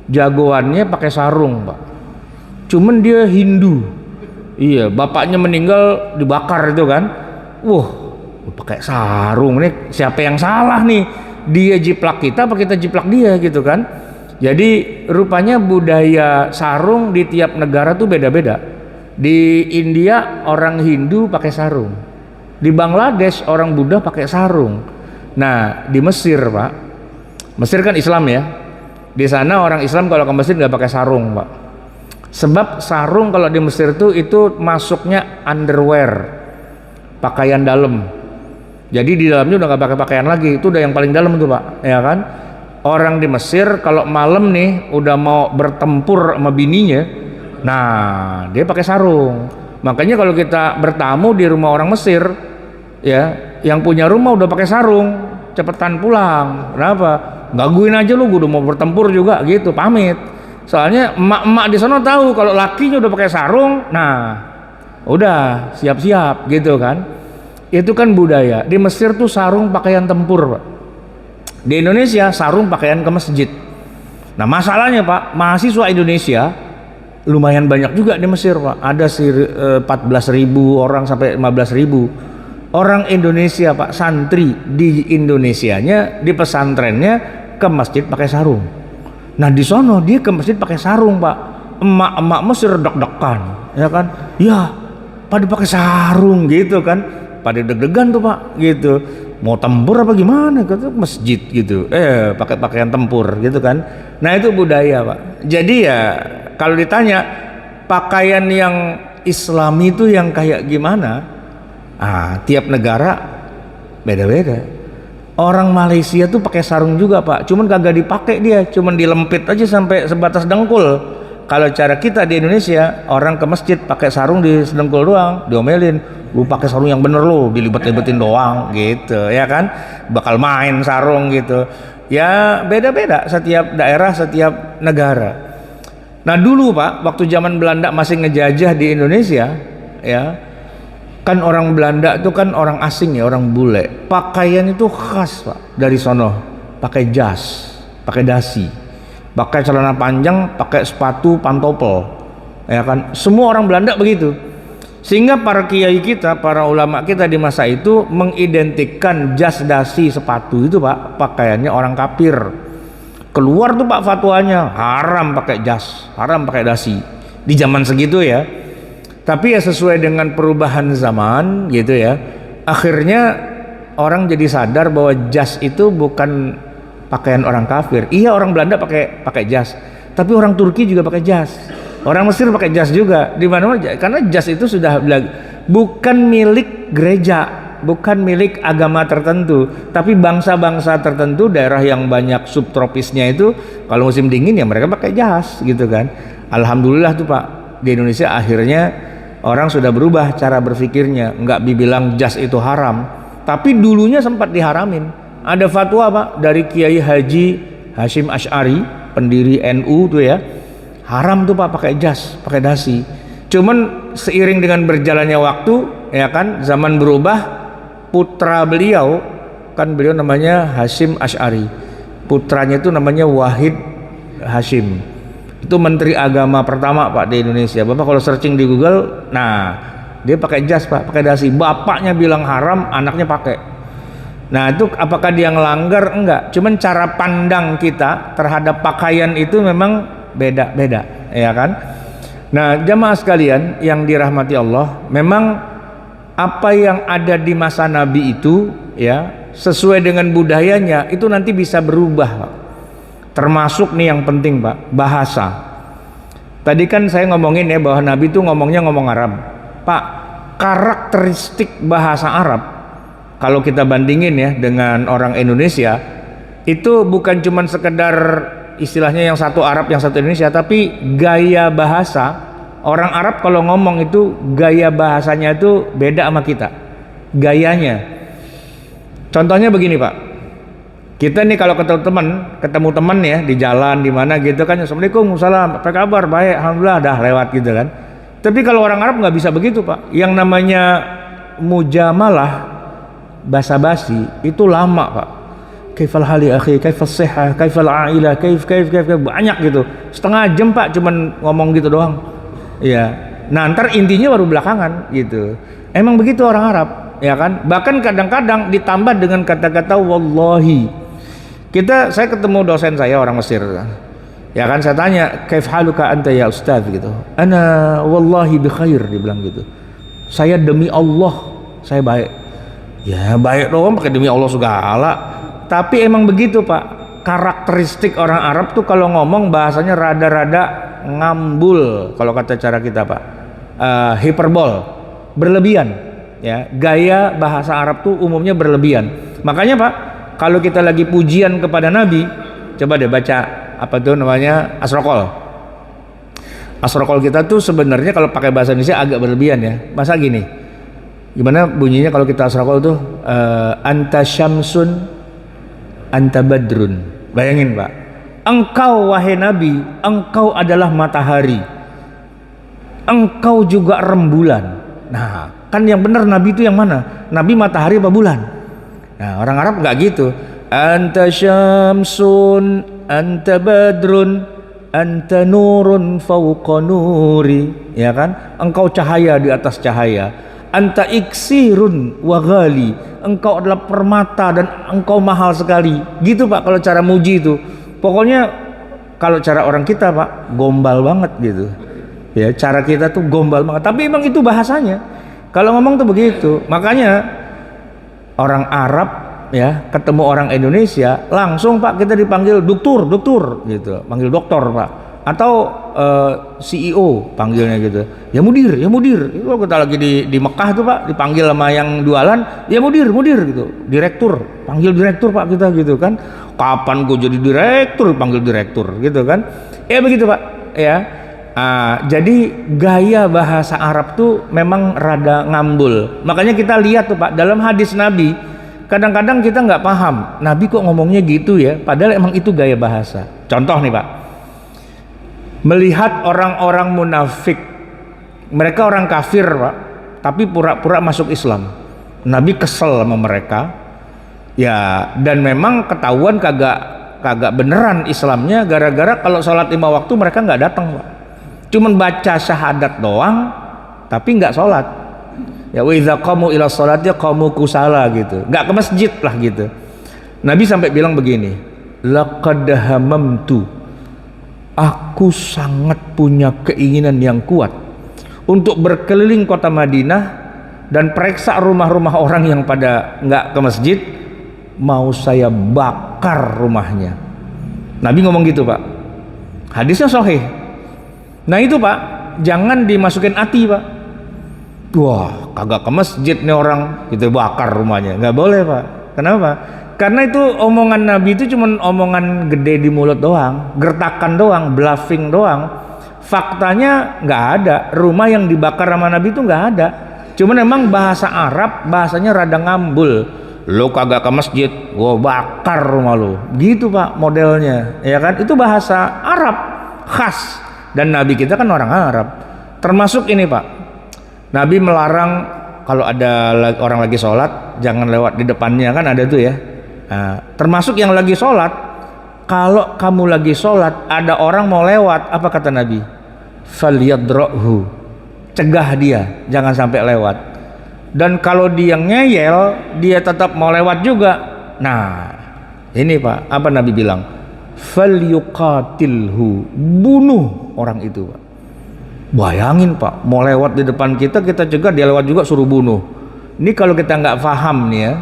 jagoannya pakai sarung Pak. Cuman dia Hindu, iya, bapaknya meninggal dibakar itu kan. Pakai sarung nih, siapa yang salah nih? Dia jiplak kita apa kita jiplak dia gitu kan? Jadi rupanya budaya sarung di tiap negara tuh beda-beda. Di India orang Hindu pakai sarung, di Bangladesh orang Buddha pakai sarung. Nah di Mesir Pak, Mesir kan Islam ya, di sana orang Islam kalau ke Mesir nggak pakai sarung Pak. Sebab sarung kalau di Mesir tuh itu masuknya underwear, pakaian dalam. Jadi di dalamnya udah nggak pakai pakaian lagi, itu udah yang paling dalam tuh Pak, ya kan? Orang di Mesir kalau malam nih udah mau bertempur sama bininya, nah dia pakai sarung. Makanya kalau kita bertamu di rumah orang Mesir, ya, yang punya rumah udah pakai sarung, cepetan pulang. Kenapa? Gangguin aja lu, gue udah mau bertempur juga gitu, pamit. Soalnya emak-emak di sana tahu kalau lakinya udah pakai sarung, nah udah siap-siap gitu kan. Itu kan budaya. Di Mesir tuh sarung pakaian tempur Pak. Di Indonesia sarung pakaian ke masjid. Nah masalahnya Pak, mahasiswa Indonesia lumayan banyak juga di Mesir Pak. Ada 14.000 orang sampai 15.000 orang Indonesia Pak, santri di Indonesianya, di pesantrennya ke masjid pakai sarung. Nah di sono dia ke masjid pakai sarung Pak. Emak-emak Mesir deg-degan, ya kan? Ya pada pakai sarung gitu kan, pada deg-degan tuh Pak gitu. Mau tempur apa gimana, ke masjid gitu, pakai pakaian tempur gitu kan. Nah itu budaya Pak. Jadi ya kalau ditanya pakaian yang Islami itu yang kayak gimana, tiap negara beda-beda. Orang Malaysia tuh pakai sarung juga Pak, cuman kagak dipakai dia, cuman dilempit aja sampai sebatas dengkul. Kalau cara kita di Indonesia, orang ke masjid pakai sarung di sedengkul doang, diomelin, lu pakai sarung yang bener lu, dilibet-libetin doang gitu, ya kan? Bakal main sarung gitu. Ya beda-beda setiap daerah, setiap negara. Nah dulu Pak, waktu zaman Belanda masih ngejajah di Indonesia, ya kan orang Belanda itu kan orang asing ya, orang bule. Pakaian itu khas Pak dari sono, pakai jas, pakai dasi, pakai celana panjang, pakai sepatu pantopel, ya kan? Semua orang Belanda begitu. Sehingga para kiai kita, para ulama kita di masa itu mengidentikan jas, dasi, sepatu itu Pak pakaiannya orang kafir. Keluar tuh Pak fatwanya, haram pakai jas, haram pakai dasi di zaman segitu ya. Tapi ya sesuai dengan perubahan zaman gitu ya, akhirnya orang jadi sadar bahwa jas itu bukan pakaian orang kafir. Iya orang Belanda pakai jas, tapi orang Turki juga pakai jas, orang Mesir pakai jas juga, di mana-mana. Karena jas itu sudah bukan milik gereja, bukan milik agama tertentu, tapi bangsa-bangsa tertentu, daerah yang banyak subtropisnya itu kalau musim dingin ya mereka pakai jas gitu kan. Alhamdulillah tuh Pak, di Indonesia akhirnya orang sudah berubah cara berpikirnya, nggak dibilang jas itu haram, tapi dulunya sempat diharamin. Ada fatwa Pak dari Kiai Haji Hashim Asy'ari, pendiri NU tuh ya, haram tuh Pak pakai jas, pakai dasi. Cuman seiring dengan berjalannya waktu, ya kan, zaman berubah, putra beliau, kan beliau namanya Hashim Asy'ari, putranya itu namanya Wahid Hashim, itu menteri agama pertama Pak di Indonesia. Bapak kalau searching di Google, nah dia pakai jas Pak, pakai dasi. Bapaknya bilang haram, anaknya pakai. Nah itu apakah dia ngelanggar? Enggak, cuman cara pandang kita terhadap pakaian itu memang beda-beda, ya kan? Nah jamaah sekalian yang dirahmati Allah, memang apa yang ada di masa Nabi itu ya sesuai dengan budayanya itu nanti bisa berubah, termasuk nih yang penting Pak, bahasa. Tadi kan saya ngomongin ya bahwa Nabi itu ngomongnya ngomong Arab Pak. Karakteristik bahasa Arab kalau kita bandingin ya dengan orang Indonesia itu bukan cuman sekedar istilahnya yang satu Arab yang satu Indonesia, tapi gaya bahasa orang Arab kalau ngomong itu gaya bahasanya itu beda sama kita, gayanya. Contohnya begini Pak, kita nih kalau ketemu teman ya di jalan di mana gitu kan, assalamualaikum, salam, apa kabar, baik, alhamdulillah, dah lewat gitu kan. Tapi kalau orang Arab nggak bisa begitu Pak, yang namanya mujamalah, basa-basi itu lama Pak. Kaifal hali akhi, kaifal sihah, kaifal a'ilah, kaif banyak gitu. Setengah jam Pak cuman ngomong gitu doang. Iya. Nah, ntar intinya baru belakangan gitu. Emang begitu orang Arab, ya kan? Bahkan kadang-kadang ditambah dengan kata-kata wallahi. Saya ketemu dosen saya orang Mesir. Ya kan, saya tanya, "Kaif haluka anta ya ustaz?" gitu. "Ana wallahi bi khair," dia bilang gitu. "Saya demi Allah, saya baik." Ya baik dong pakai demi Allah segala. Tapi emang begitu Pak, karakteristik orang Arab tuh kalau ngomong bahasanya rada-rada ngambul, kalau kata cara kita Pak, hiperbol, berlebihan ya. Gaya bahasa Arab tuh umumnya berlebihan. Makanya Pak, kalau kita lagi pujian kepada Nabi, coba deh baca apa tuh namanya asrokol. Asrokol kita tuh sebenarnya kalau pakai bahasa Indonesia agak berlebihan ya. Masa gini, gimana bunyinya kalau kita asrokol tuh, anta syamsun anta badrun. Bayangin Pak, engkau wahai Nabi, engkau adalah matahari, engkau juga rembulan. Nah kan yang benar Nabi itu yang mana? Nabi matahari apa bulan? Nah orang Arab nggak gitu. Anta syamsun anta badrun anta nurun fauqa nuri, ya kan? Engkau cahaya di atas cahaya. Anta iksirun wa ghali, engkau adalah permata dan engkau mahal sekali. Gitu Pak kalau cara muji itu. Pokoknya kalau cara orang kita Pak gombal banget gitu. Ya, cara kita tuh gombal banget. Tapi emang itu bahasanya. Kalau ngomong tuh begitu. Makanya orang Arab ya ketemu orang Indonesia langsung Pak kita dipanggil dokter gitu, panggil dokter Pak, atau CEO panggilnya gitu, ya mudir. Itu kita lagi di Mekah tuh Pak dipanggil sama yang jualan, ya mudir gitu, direktur, panggil direktur Pak kita gitu kan. Kapan gue jadi direktur panggil direktur gitu kan, ya begitu Pak ya. Jadi gaya bahasa Arab tuh memang rada ngambul. Makanya kita lihat tuh Pak dalam hadis Nabi, kadang-kadang kita nggak paham Nabi kok ngomongnya gitu ya, padahal emang itu gaya bahasa. Contoh nih Pak, melihat orang-orang munafik, mereka orang kafir Pak, tapi pura-pura masuk Islam. Nabi kesel sama mereka ya, dan memang ketahuan kagak beneran Islamnya gara-gara kalau sholat 5 waktu mereka nggak datang Pak, cuman baca syahadat doang tapi nggak sholat. Ya wa idza qamu ila sholati qamu kusala gitu, nggak ke masjid lah gitu. Nabi sampai bilang begini, laqad hamamtu, aku sangat punya keinginan yang kuat untuk berkeliling kota Madinah dan periksa rumah-rumah orang yang pada nggak ke masjid, mau saya bakar rumahnya. Nabi ngomong gitu Pak, hadisnya sahih. Nah itu Pak jangan dimasukin hati Pak, wah kagak ke masjid nih orang, gitu bakar rumahnya, nggak boleh Pak. Kenapa? Karena itu omongan Nabi itu cuma omongan gede di mulut doang, gertakan doang, bluffing doang. Faktanya nggak ada, rumah yang dibakar sama Nabi itu nggak ada. Cuman emang bahasa Arab bahasanya rada ngambul, lo kagak ke masjid, gua bakar rumah lo, gitu Pak modelnya, ya kan? Itu bahasa Arab khas, dan Nabi kita kan orang Arab. Termasuk ini Pak, Nabi melarang kalau ada orang lagi sholat jangan lewat di depannya, kan ada tuh ya. Nah, termasuk yang lagi sholat, kalau kamu lagi sholat ada orang mau lewat, apa kata Nabi? Falyadra'hu, cegah dia jangan sampai lewat. Dan kalau dia ngeyel, dia tetap mau lewat juga. Nah, ini Pak, apa Nabi bilang? Falyuqatilhu, bunuh orang itu Pak. Bayangin Pak, mau lewat di depan kita, kita cegah, dia lewat juga suruh bunuh. Ini kalau kita nggak paham nih ya,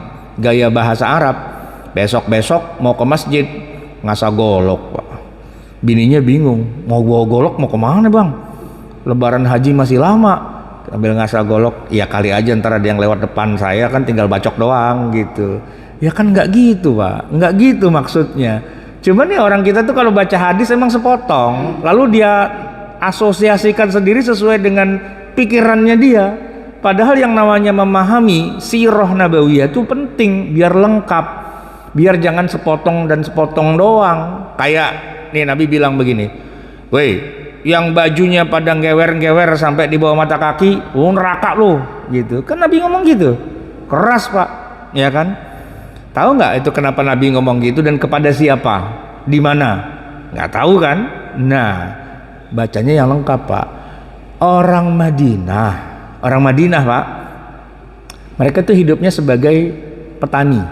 gaya bahasa Arab, besok-besok mau ke masjid, ngasah golok Pak. Bininya bingung, mau bawa golok mau kemana Bang? Lebaran haji masih lama. Ambil ngasah golok, ya kali aja ntar ada yang lewat depan saya kan tinggal bacok doang gitu. Ya kan nggak gitu Pak, nggak gitu maksudnya. Cuman ya orang kita tuh kalau baca hadis emang sepotong, lalu dia asosiasikan sendiri sesuai dengan pikirannya dia. Padahal yang namanya memahami sirah nabawiyah itu penting biar lengkap, biar jangan sepotong dan sepotong doang. Kayak nih Nabi bilang begini, woi yang bajunya pada gewer-gewer sampai di bawah mata kaki, neraka lo gitu kan. Nabi ngomong gitu keras Pak, ya kan. Tahu nggak itu kenapa Nabi ngomong gitu dan kepada siapa, di mana? Nggak tahu kan. Nah, bacanya yang lengkap Pak. Orang Madinah Pak, mereka tuh hidupnya sebagai petani.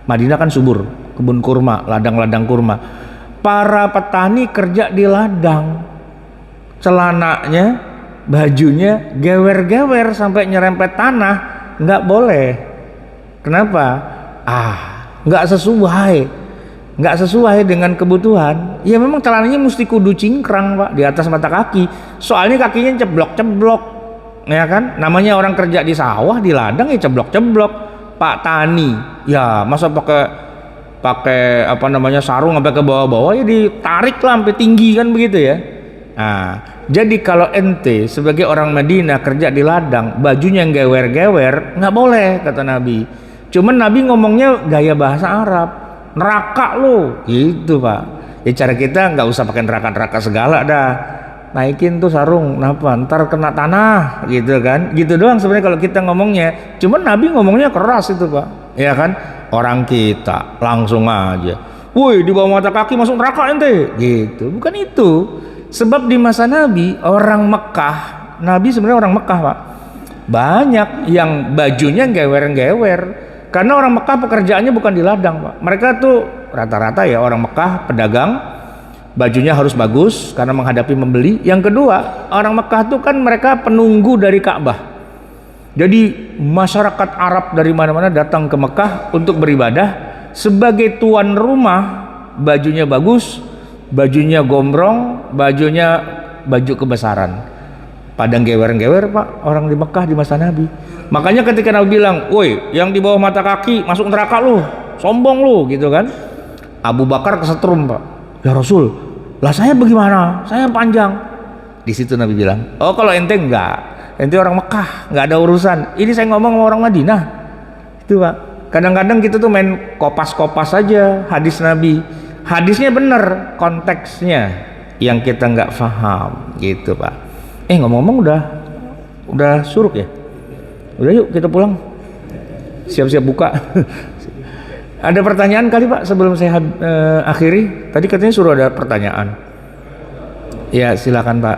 Madinah kan subur, kebun kurma, ladang-ladang kurma. Para petani kerja di ladang, celananya, bajunya gewer-gewer sampai nyerempet tanah, nggak boleh. Kenapa? Nggak sesuai dengan kebutuhan. Ya memang celananya mesti kudu cingkrang Pak, di atas mata kaki. Soalnya kakinya ceblok-ceblok, ya kan? Namanya orang kerja di sawah, di ladang ya ceblok-ceblok. Pak tani, ya masa pakai apa namanya sarung sampai ke bawah-bawah, ya ditarik lah sampai tinggi kan begitu ya. Nah, jadi kalau ente sebagai orang Madinah kerja di ladang, bajunya yang gewer-gewer, nggak boleh kata Nabi. Cuman Nabi ngomongnya gaya bahasa Arab, neraka lo, gitu Pak. Ya cara kita nggak usah pakai neraka-neraka segala dah. Naikin tuh sarung, kenapa? Ntar kena tanah, gitu kan? Gitu doang sebenarnya kalau kita ngomongnya. Cuman Nabi ngomongnya keras itu Pak, ya kan? Orang kita langsung aja, woi di bawah mata kaki masuk neraka ente, gitu. Bukan itu. Sebab di masa Nabi orang Mekah, Nabi sebenarnya orang Mekah Pak, banyak yang bajunya gewer-gewer karena orang Mekah pekerjaannya bukan di ladang Pak. Mereka tuh rata-rata ya orang Mekah pedagang, bajunya harus bagus karena menghadapi membeli. Yang kedua, orang Mekah tuh kan mereka penunggu dari Ka'bah. Jadi masyarakat Arab dari mana-mana datang ke Mekah untuk beribadah. Sebagai tuan rumah, bajunya bagus, bajunya gombrong, baju kebesaran. Padang gewer-gewer Pak orang di Mekah di masa Nabi. Makanya ketika Nabi bilang, woi yang di bawah mata kaki masuk neraka lu, sombong lu, gitu kan. Abu Bakar kesetrum Pak, ya Rasul, lah saya bagaimana, saya panjang. Di situ Nabi bilang, oh kalau ente enggak, ente orang Mekah, nggak ada urusan. Ini saya ngomong sama orang Madinah. Itu Pak, kadang-kadang kita tuh main kopas-kopas aja hadis Nabi. Hadisnya bener, konteksnya yang kita nggak paham, gitu Pak. Ngomong-ngomong udah suruk ya? Udah yuk kita pulang, siap-siap buka. Ada pertanyaan kali Pak sebelum saya akhiri? Tadi katanya suruh ada pertanyaan. Ya silakan Pak.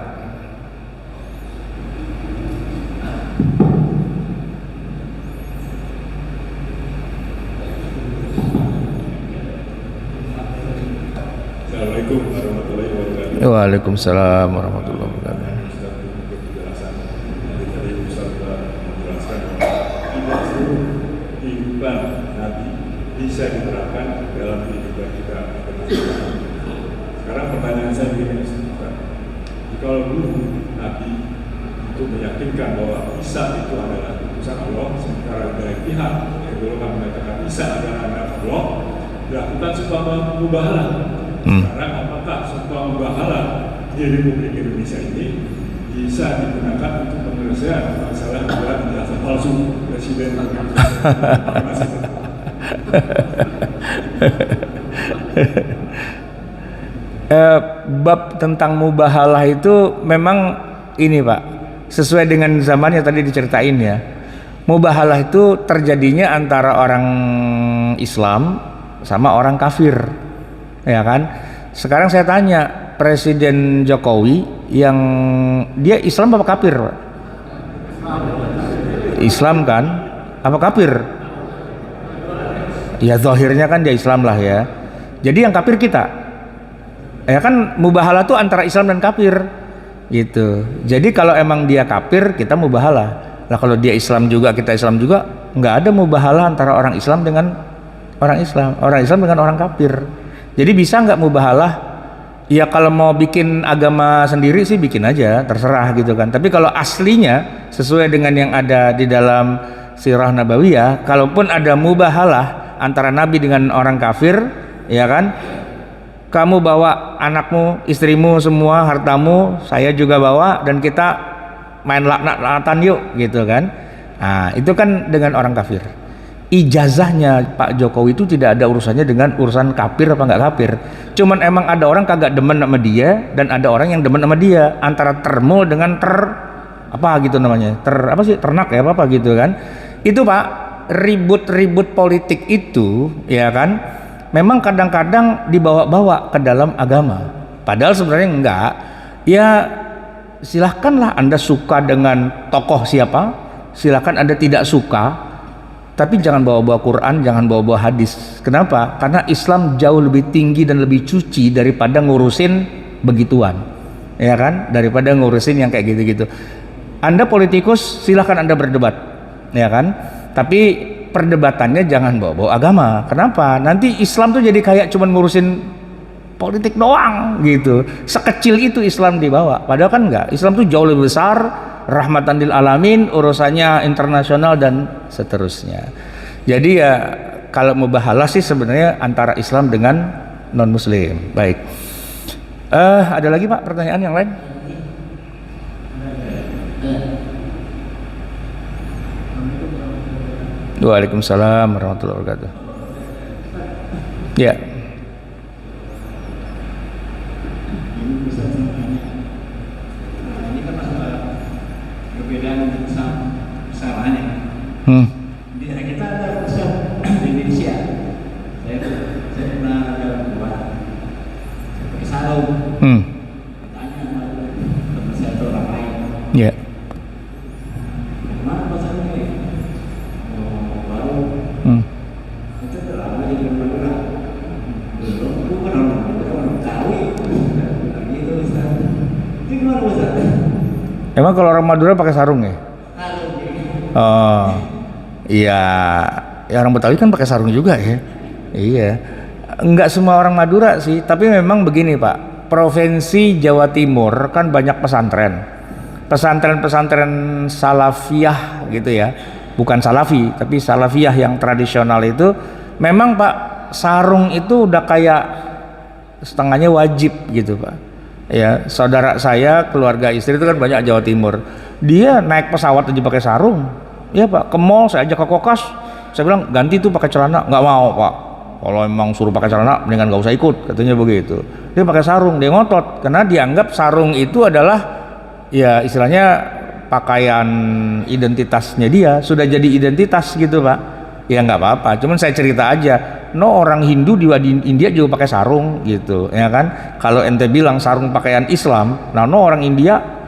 Assalamualaikum warahmatullahi wabarakatuh. Waalaikumsalam warahmatullahi wabarakatuh. Kehidupan Nabi bisa diterapkan dalam kehidupan kita. Sekarang pertanyaan saya begini, kalau dulu Nabi itu meyakinkan bahwa Isa itu adalah utusan Allah, sementara dari pihak yang dulu mengatakan Isa adalah anak Allah, dilakukan sebuah mubahalah. Sekarang apakah sebuah mubahalah di Republik Indonesia ini bisa digunakan untuk penyelesaian masalah buat ijazah palsu presiden? Bab tentang mubahalah itu memang ini Pak, sesuai dengan zamannya tadi diceritain ya. Mubahalah itu terjadinya antara orang Islam sama orang kafir, ya kan. Sekarang saya tanya Presiden Jokowi yang dia Islam apa kafir Pak? Islam kan? Apa kafir? Ya zahirnya kan dia Islam lah ya. Jadi yang kafir kita. Ya kan mubahalah tuh antara Islam dan kafir gitu. Jadi kalau emang dia kafir kita mubahalah. Lah kalau dia Islam juga kita Islam juga, nggak ada mubahalah antara orang Islam dengan orang Islam dengan orang kafir. Jadi bisa nggak mubahalah? Ya kalau mau bikin agama sendiri sih bikin aja, terserah gitu kan. Tapi kalau aslinya sesuai dengan yang ada di dalam Sirah Nabawiyah, kalaupun ada mubahalah antara Nabi dengan orang kafir, ya kan? Kamu bawa anakmu, istrimu, semua hartamu, saya juga bawa, dan kita main laknat-laknatan yuk gitu kan. Nah itu kan dengan orang kafir. Ijazahnya Pak Jokowi itu tidak ada urusannya dengan urusan kafir apa nggak kafir. Cuman emang ada orang kagak demen sama dia dan ada orang yang demen sama dia. Antara termul dengan apa gitu namanya, apa sih, ternak ya apa gitu kan. Itu Pak, ribut-ribut politik itu ya kan memang kadang-kadang dibawa-bawa ke dalam agama, padahal sebenarnya enggak. Ya silahkanlah Anda suka dengan tokoh siapa, silahkan Anda tidak suka, tapi jangan bawa-bawa Quran, jangan bawa-bawa hadis. Kenapa? Karena Islam jauh lebih tinggi dan lebih suci daripada ngurusin begituan, ya kan, daripada ngurusin yang kayak gitu-gitu. Anda politikus, silahkan Anda berdebat, ya kan, tapi perdebatannya jangan bawa-bawa agama. Kenapa? Nanti Islam tuh jadi kayak cuman ngurusin politik doang gitu. Sekecil itu Islam dibawa. Padahal kan enggak. Islam tuh jauh lebih besar, rahmatan lil alamin, urusannya internasional dan seterusnya. Jadi ya kalau mubahalah sih sebenarnya antara Islam dengan non muslim. Baik. Ada lagi Pak pertanyaan yang lain? Waalaikumsalam warahmatullahi wabarakatuh. Ya. Ini kan masalah perbedaan kesalahannya. Di daerah kita ada pusat di Indonesia. Saya pernah jalan keluar, saya pakai sarung. Tanya sama teman saya atau orang lain. Ya. Mana pasarnya ini? Baru. Itu udah lama jadi Madura. Belum, bukan orang Madura, orang Betawi. Gitu Ustaz. Itu gimana Ustaz? Emang kalau orang Madura pakai sarung ya? Sarung jadi. Oh. Iya, ya orang Betawi kan pakai sarung juga ya. Iya. Enggak semua orang Madura sih, tapi memang begini Pak. Provinsi Jawa Timur kan banyak pesantren. Pesantren-pesantren salafiyah gitu ya. Bukan salafi, tapi salafiyah yang tradisional itu memang Pak, sarung itu udah kayak setengahnya wajib gitu Pak. Ya, saudara saya, keluarga istri itu kan banyak Jawa Timur. Dia naik pesawat aja pakai sarung. Ya Pak, ke mall saya ajak ke Kokas. Saya bilang ganti tuh pakai celana, nggak mau Pak. Kalau emang suruh pakai celana, mendingan nggak usah ikut, katanya begitu. Dia pakai sarung, dia ngotot karena dianggap sarung itu adalah ya istilahnya pakaian identitasnya dia, sudah jadi identitas gitu Pak. Ya nggak apa-apa, cuman saya cerita aja. No, orang Hindu di India juga pakai sarung gitu, ya kan? Kalau ente bilang sarung pakaian Islam, nah no orang India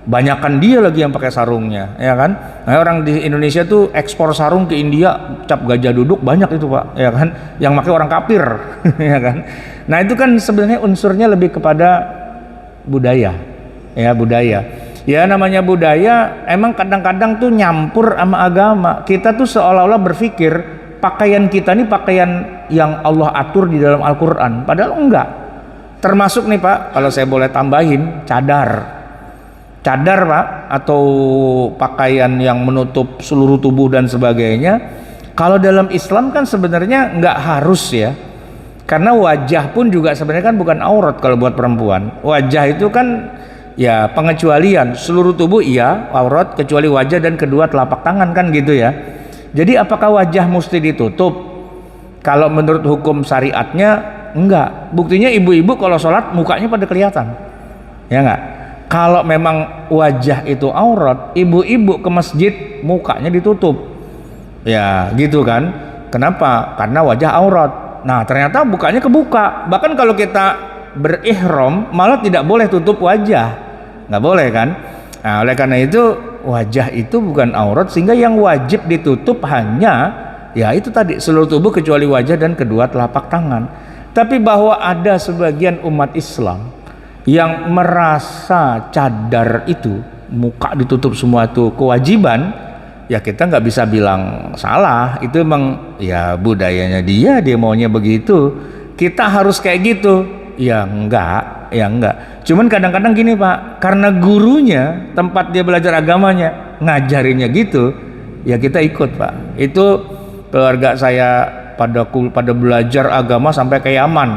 banyakan dia lagi yang pakai sarungnya, ya kan? Nah, orang di Indonesia tuh ekspor sarung ke India, cap gajah duduk banyak itu Pak, ya kan? Yang pakai orang kafir, ya kan? Nah itu kan sebenarnya unsurnya lebih kepada budaya, ya budaya. Ya namanya budaya, emang kadang-kadang tuh nyampur sama agama. Kita tuh seolah-olah berpikir pakaian kita ini pakaian yang Allah atur di dalam Al-Quran, padahal enggak. Termasuk nih Pak, kalau saya boleh tambahin, cadar Pak, atau pakaian yang menutup seluruh tubuh dan sebagainya. Kalau dalam Islam kan sebenarnya nggak harus ya, karena wajah pun juga sebenarnya kan bukan aurat kalau buat perempuan. Wajah itu kan ya pengecualian, seluruh tubuh iya aurat kecuali wajah dan kedua telapak tangan kan gitu ya. Jadi apakah wajah mesti ditutup? Kalau menurut hukum syariatnya enggak. Buktinya ibu-ibu kalau sholat mukanya pada kelihatan, ya enggak? Kalau memang wajah itu aurat, ibu-ibu ke masjid mukanya ditutup, ya gitu kan? Kenapa? Karena wajah aurat. Nah ternyata mukanya kebuka. Bahkan kalau kita berihram malah tidak boleh tutup wajah, nggak boleh kan? Nah oleh karena itu wajah itu bukan aurat, sehingga yang wajib ditutup hanya ya itu tadi seluruh tubuh kecuali wajah dan kedua telapak tangan. Tapi bahwa ada sebagian umat Islam yang merasa cadar itu, muka ditutup semua itu kewajiban, ya kita nggak bisa bilang salah. Itu emang ya budayanya dia maunya begitu, kita harus kayak gitu. Ya enggak. Cuman kadang-kadang gini Pak, karena gurunya tempat dia belajar agamanya ngajarinnya gitu, ya kita ikut Pak. Itu keluarga saya pada belajar agama sampai ke Yaman.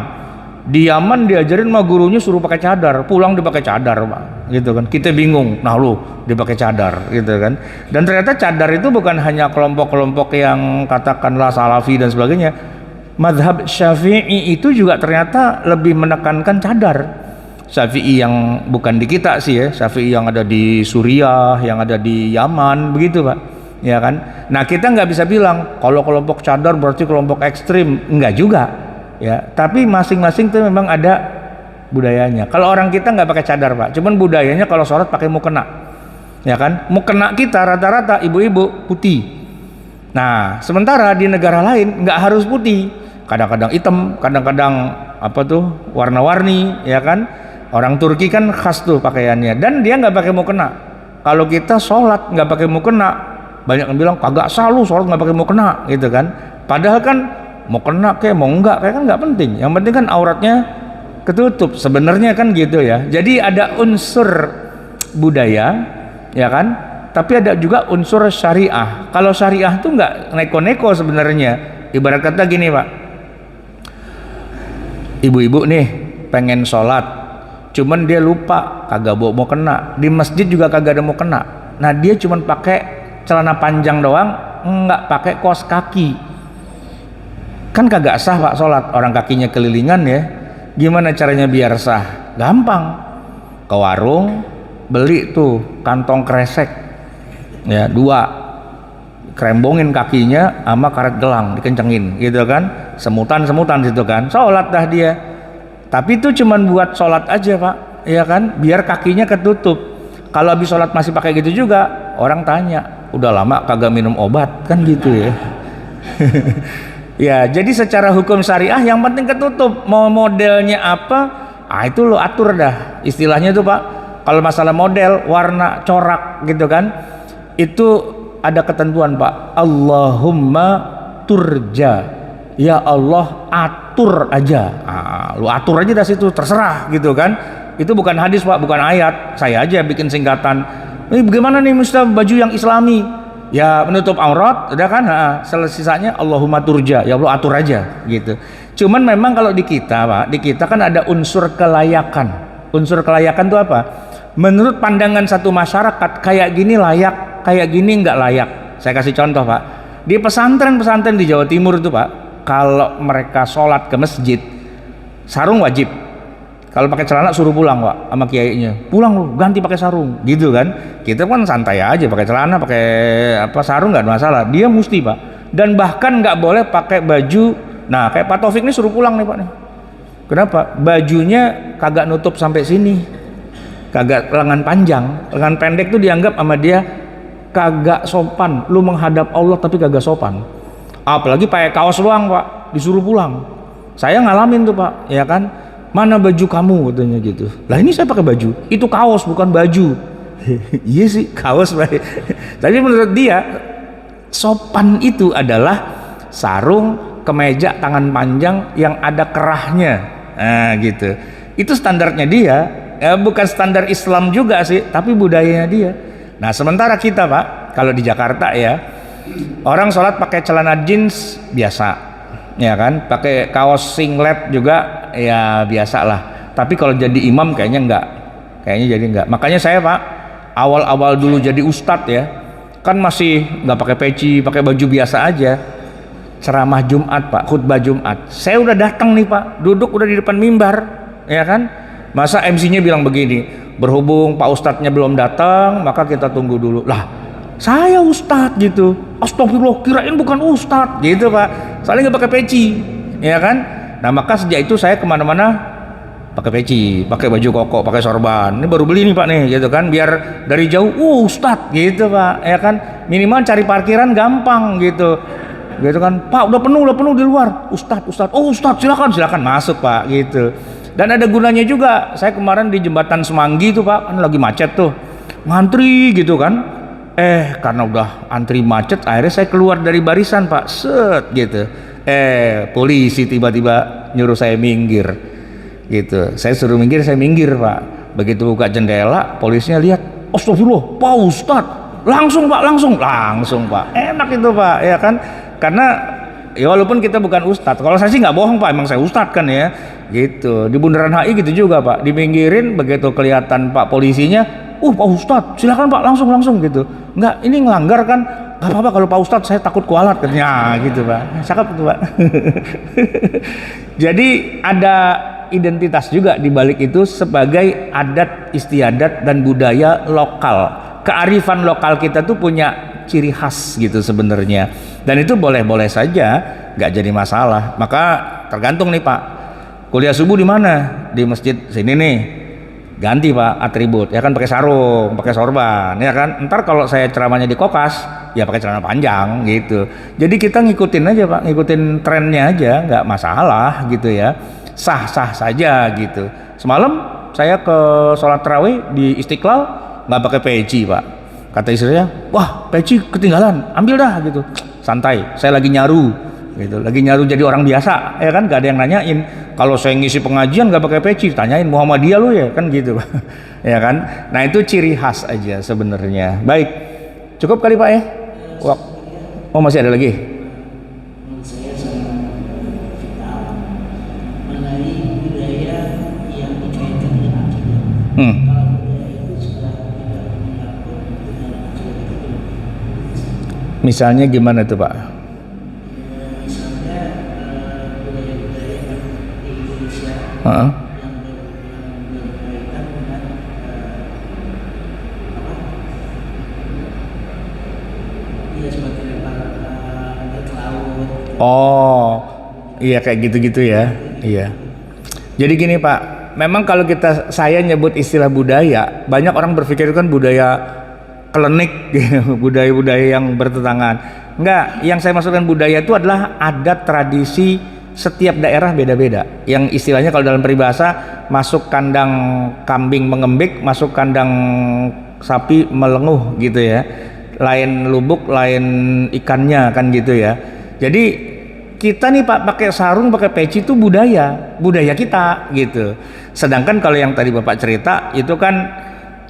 Di Yaman diajarin sama gurunya suruh pakai cadar, pulang dipakai cadar Pak, gitu kan. Kita bingung, nah lu dipakai cadar, gitu kan. Dan ternyata cadar itu bukan hanya kelompok-kelompok yang katakanlah Salafi dan sebagainya. Mazhab Syafi'i itu juga ternyata lebih menekankan cadar. Syafi'i yang bukan di kita sih ya, Syafi'i yang ada di Suriah, yang ada di Yaman, begitu Pak, ya kan. Nah kita nggak bisa bilang kalau kelompok cadar berarti kelompok ekstrim, enggak juga ya. Tapi masing-masing tuh memang ada budayanya. Kalau orang kita nggak pakai cadar Pak, cuman budayanya kalau sholat pakai mukena, ya kan. Mukena kita rata-rata ibu-ibu putih. Nah sementara di negara lain nggak harus putih, kadang-kadang hitam, kadang-kadang apa tuh warna-warni, ya kan. Orang Turki kan khas tuh pakaiannya, dan dia nggak pakai mukena. Kalau kita sholat nggak pakai mukena, banyak yang bilang kagak sah lu sholat nggak pakai mukena, gitu kan. Padahal kan mukena kayak mau enggak kayak kan nggak penting, yang penting kan auratnya ketutup sebenarnya kan gitu ya. Jadi ada unsur budaya, ya kan, tapi ada juga unsur syariah. Kalau syariah tuh nggak neko-neko sebenarnya. Ibarat kata gini Pak, ibu-ibu nih pengen sholat, cuman dia lupa kagak bawa mukena, di masjid juga kagak ada mukena. Nah dia cuman pakai celana panjang doang, nggak pakai kaos kaki, kan kagak sah Pak sholat. Orang kakinya kelilingan ya. Gimana caranya biar sah? Gampang, ke warung beli tuh kantong kresek ya, 2, krembongin kakinya sama karet gelang dikencengin gitu kan, semutan situ kan, sholat dah dia. Tapi itu cuman buat sholat aja Pak, ya kan, biar kakinya ketutup. Kalau habis sholat masih pakai gitu juga, orang tanya udah lama kagak minum obat kan gitu ya. Ya jadi secara hukum syariah yang penting ketutup. Mau modelnya apa, itu lo atur dah istilahnya tuh Pak. Kalau masalah model, warna, corak gitu kan, itu ada ketentuan Pak. Allahumma turja, ya Allah atur aja. Lu atur aja dari situ, terserah gitu kan. Itu bukan hadis Pak, bukan ayat. Saya aja bikin singkatan. Ini bagaimana nih Mustafa baju yang islami? Ya menutup aurat, udah kan? Sisanya Allahumma turja, ya Allah atur aja gitu. Cuman memang kalau di kita Pak, di kita kan ada unsur kelayakan. Unsur kelayakan itu apa? Menurut pandangan satu masyarakat, kayak gini layak, kayak gini nggak layak. Saya kasih contoh Pak, di pesantren-pesantren di Jawa Timur itu Pak, kalau mereka sholat ke masjid, sarung wajib. Kalau pakai celana suruh pulang Pak sama kiainya, pulang lu ganti pakai sarung gitu kan. Kita kan santai aja pakai celana, pakai apa sarung nggak masalah. Dia mesti Pak, dan bahkan nggak boleh pakai baju. Nah kayak Pak Taufik nih suruh pulang nih Pak nih. Kenapa? Bajunya kagak nutup sampai sini, kagak lengan panjang, lengan pendek tuh dianggap sama dia kagak sopan. Lu menghadap Allah tapi kagak sopan. Apalagi pakai kaos doang Pak, disuruh pulang. Saya ngalamin tuh Pak, ya kan. Mana baju kamu katanya gitu. Lah ini saya pakai baju, itu kaos bukan baju. Iya sih kaos Pak. Tapi menurut dia sopan itu adalah sarung, kemeja tangan panjang yang ada kerahnya. Nah gitu. Itu standarnya dia. Ya, bukan standar Islam juga sih, tapi budayanya dia. Nah sementara kita Pak, kalau di Jakarta ya, orang sholat pakai celana jeans biasa, ya kan, pakai kaos singlet juga ya biasa lah. Tapi kalau jadi imam kayaknya enggak, Makanya saya Pak, awal-awal dulu jadi ustadz ya, kan masih nggak pakai peci, pakai baju biasa aja. Ceramah Jumat Pak, khutbah Jumat, saya udah datang nih Pak, duduk udah di depan mimbar, ya kan. Masa MC-nya bilang begini, berhubung Pak Ustadznya belum datang, maka kita tunggu dulu. Lah, saya Ustadz gitu. Astagfirullah, kirain bukan Ustadz gitu Pak. Soalnya nggak pakai peci, ya kan. Nah maka sejak itu saya kemana-mana pakai peci, pakai baju koko, pakai sorban. Ini baru beli nih Pak nih, gitu kan, biar dari jauh, Ustadz, gitu Pak, ya kan, minimal cari parkiran gampang gitu kan, Pak udah penuh di luar, Ustadz, oh Ustadz silakan masuk Pak, gitu. Dan ada gunanya juga. Saya kemarin di jembatan Semanggi tuh Pak, kan lagi macet tuh, ngantri gitu kan, karena udah antri macet, akhirnya saya keluar dari barisan Pak, set gitu, polisi tiba-tiba nyuruh saya minggir. Gitu, saya suruh minggir, saya minggir Pak. Begitu buka jendela, polisinya lihat, astagfirullah, Pak Ustadz, langsung Pak, enak itu Pak, ya kan, karena ya walaupun kita bukan Ustadz, kalau saya sih nggak bohong Pak, emang saya Ustadz kan ya, gitu. Di Bundaran HI gitu juga Pak, diminggirin, begitu kelihatan Pak polisinya, Pak Ustadz, silakan Pak, langsung gitu, nggak, ini ngelanggar kan, nggak apa-apa kalau Pak Ustadz, saya takut kualat katanya, gitu Pak, cakep itu Pak. Jadi ada identitas juga di balik itu sebagai adat istiadat dan budaya lokal. Kearifan lokal kita tuh punya ciri khas gitu sebenarnya, dan itu boleh-boleh saja, nggak jadi masalah. Maka tergantung nih Pak, kuliah subuh di mana? Di masjid sini nih, ganti Pak atribut, ya kan, pakai sarung, pakai sorban, ya kan. Ntar kalau saya ceramahnya di Kokas, ya pakai celana panjang gitu. Jadi kita ngikutin aja Pak, ngikutin trennya aja, nggak masalah gitu ya, sah-sah saja gitu. Semalam saya ke sholat tarawih di Istiqlal nggak pakai peci Pak, kata istri saya, wah peci ketinggalan, ambil dah gitu. Santai, saya lagi nyaru gitu, lagi nyaru jadi orang biasa, ya kan, nggak ada yang nanyain. Kalau saya ngisi pengajian nggak pakai peci, tanyain Muhammadiyah lu ya kan, gitu Pak. Ya kan, nah itu ciri khas aja sebenarnya. Baik, cukup kali Pak ya. Oh masih ada lagi. Misalnya gimana tuh Pak? Misalnya budaya-budaya di Indonesia Heeh. yang berkaitan dengan iya seperti lempar ke laut. Oh, iya kayak gitu-gitu ya. Iya. Jadi gini Pak, memang kalau saya nyebut istilah budaya, banyak orang berpikir kan budaya klenik, budaya-budaya yang bertentangan. Enggak, yang saya maksudkan budaya itu adalah adat tradisi setiap daerah beda-beda. Yang istilahnya kalau dalam peribahasa, masuk kandang kambing mengembik, masuk kandang sapi melenguh gitu ya. Lain lubuk, lain ikannya kan gitu ya. Jadi kita nih Pak pakai sarung, pakai peci itu budaya kita gitu. Sedangkan kalau yang tadi Bapak cerita itu kan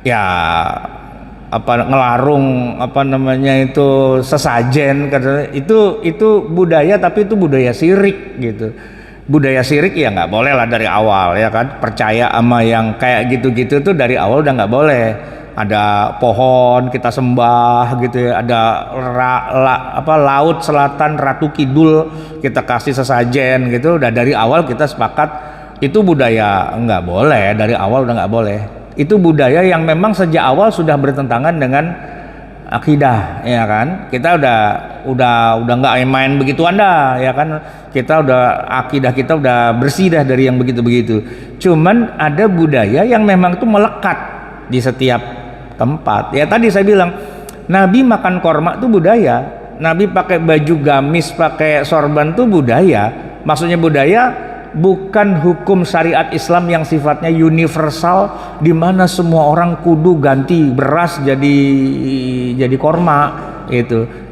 ya ngelarung itu sesajen, itu budaya, tapi itu budaya syirik gitu. Budaya syirik ya nggak boleh lah dari awal, ya kan, percaya sama yang kayak gitu-gitu tuh dari awal udah nggak boleh. Ada pohon kita sembah gitu ya, ada laut selatan Ratu Kidul kita kasih sesajen gitu, udah dari awal kita sepakat itu budaya nggak boleh, dari awal udah nggak boleh. Itu budaya yang memang sejak awal sudah bertentangan dengan akidah, ya kan. Kita udah nggak main begituan dah, ya kan. Kita akidah kita udah bersih dah dari yang begitu-begitu. Cuman ada budaya yang memang itu melekat di setiap tempat. Ya tadi saya bilang, Nabi makan korma itu budaya, Nabi pakai baju gamis, pakai sorban itu budaya. Maksudnya budaya bukan hukum syariat Islam yang sifatnya universal, di mana semua orang kudu ganti beras jadi korma.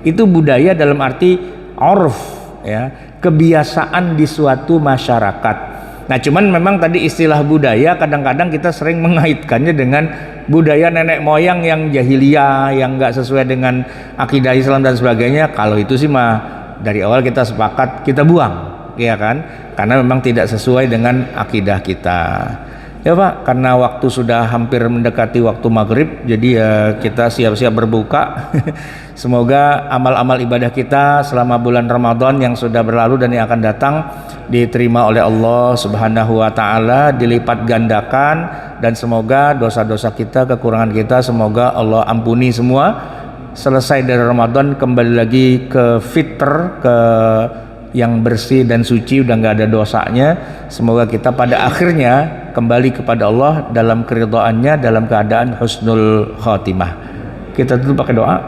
Itu budaya dalam arti urf, ya, kebiasaan di suatu masyarakat. Nah cuman memang tadi istilah budaya kadang-kadang kita sering mengaitkannya dengan budaya nenek moyang yang jahiliyah, yang nggak sesuai dengan akidah Islam dan sebagainya. Kalau itu sih mah dari awal kita sepakat kita buang, ya kan, karena memang tidak sesuai dengan akidah kita. Ya Pak, karena waktu sudah hampir mendekati waktu maghrib, jadi ya kita siap-siap berbuka. Semoga amal-amal ibadah kita selama bulan Ramadan yang sudah berlalu dan yang akan datang diterima oleh Allah Subhanahu wa taala, dilipat gandakan, dan semoga dosa-dosa kita, kekurangan kita semoga Allah ampuni semua. Selesai dari Ramadan kembali lagi ke fitr, ke yang bersih dan suci, udah nggak ada dosanya. Semoga kita pada akhirnya kembali kepada Allah dalam keridhaannya, dalam keadaan husnul khatimah. Kita tutup pakai doa.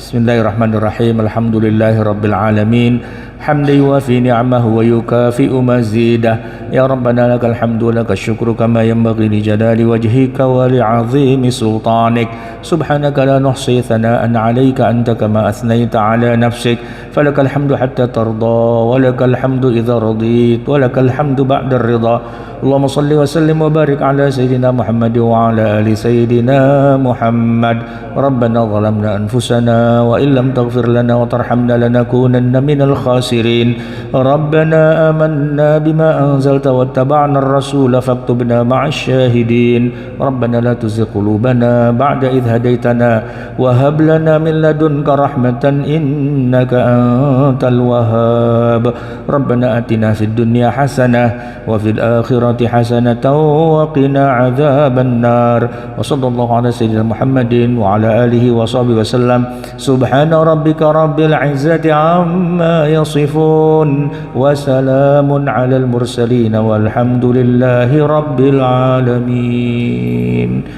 Bismillahirrahmanirrahim. Alhamdulillahirabbil alamin. Hamdan yuwafi ni'amahu wa yukafi'u mazidah. Ya Rabbana lakal hamdu wa lakal syukru kama yanbaghi li jalali wajhika wa li 'azimi sultanik. Subhanaka la nuhsi thana'an 'alaika anta kama athnayta 'ala nafsik. Falakal hamdu hatta tarda wa lakal hamdu idza radit wa lakal hamdu ba'da ar-ridha. Allahumma salli wa sallim wa barik ala sayyidina Muhammad wa ala ali sayyidina Muhammad. Rabbana zalamna anfusana wa illam taghfir lana wa tarhamna lanakunanna minal khasirin. Rabbana amanna bima anzalta wattaba'na ar-rasula faktubna ma'asy syahidin. Rabbana la tuzigh qulubana ba'da idh hadaitana wa hab lana min ladunka rahmatan innaka antal wahhab. Rabbana atina fid dunya hasanah wa fil akhirati hasanatan wa qina adzaban nar. Wa sallallahu ala sayyidina Muhammadin wa ala alihi wa sahbihi wasallam. Subhana rabbika rabbil izzati amma yasifun wa salamun alal mursalin walhamdulillahi rabbil alamin.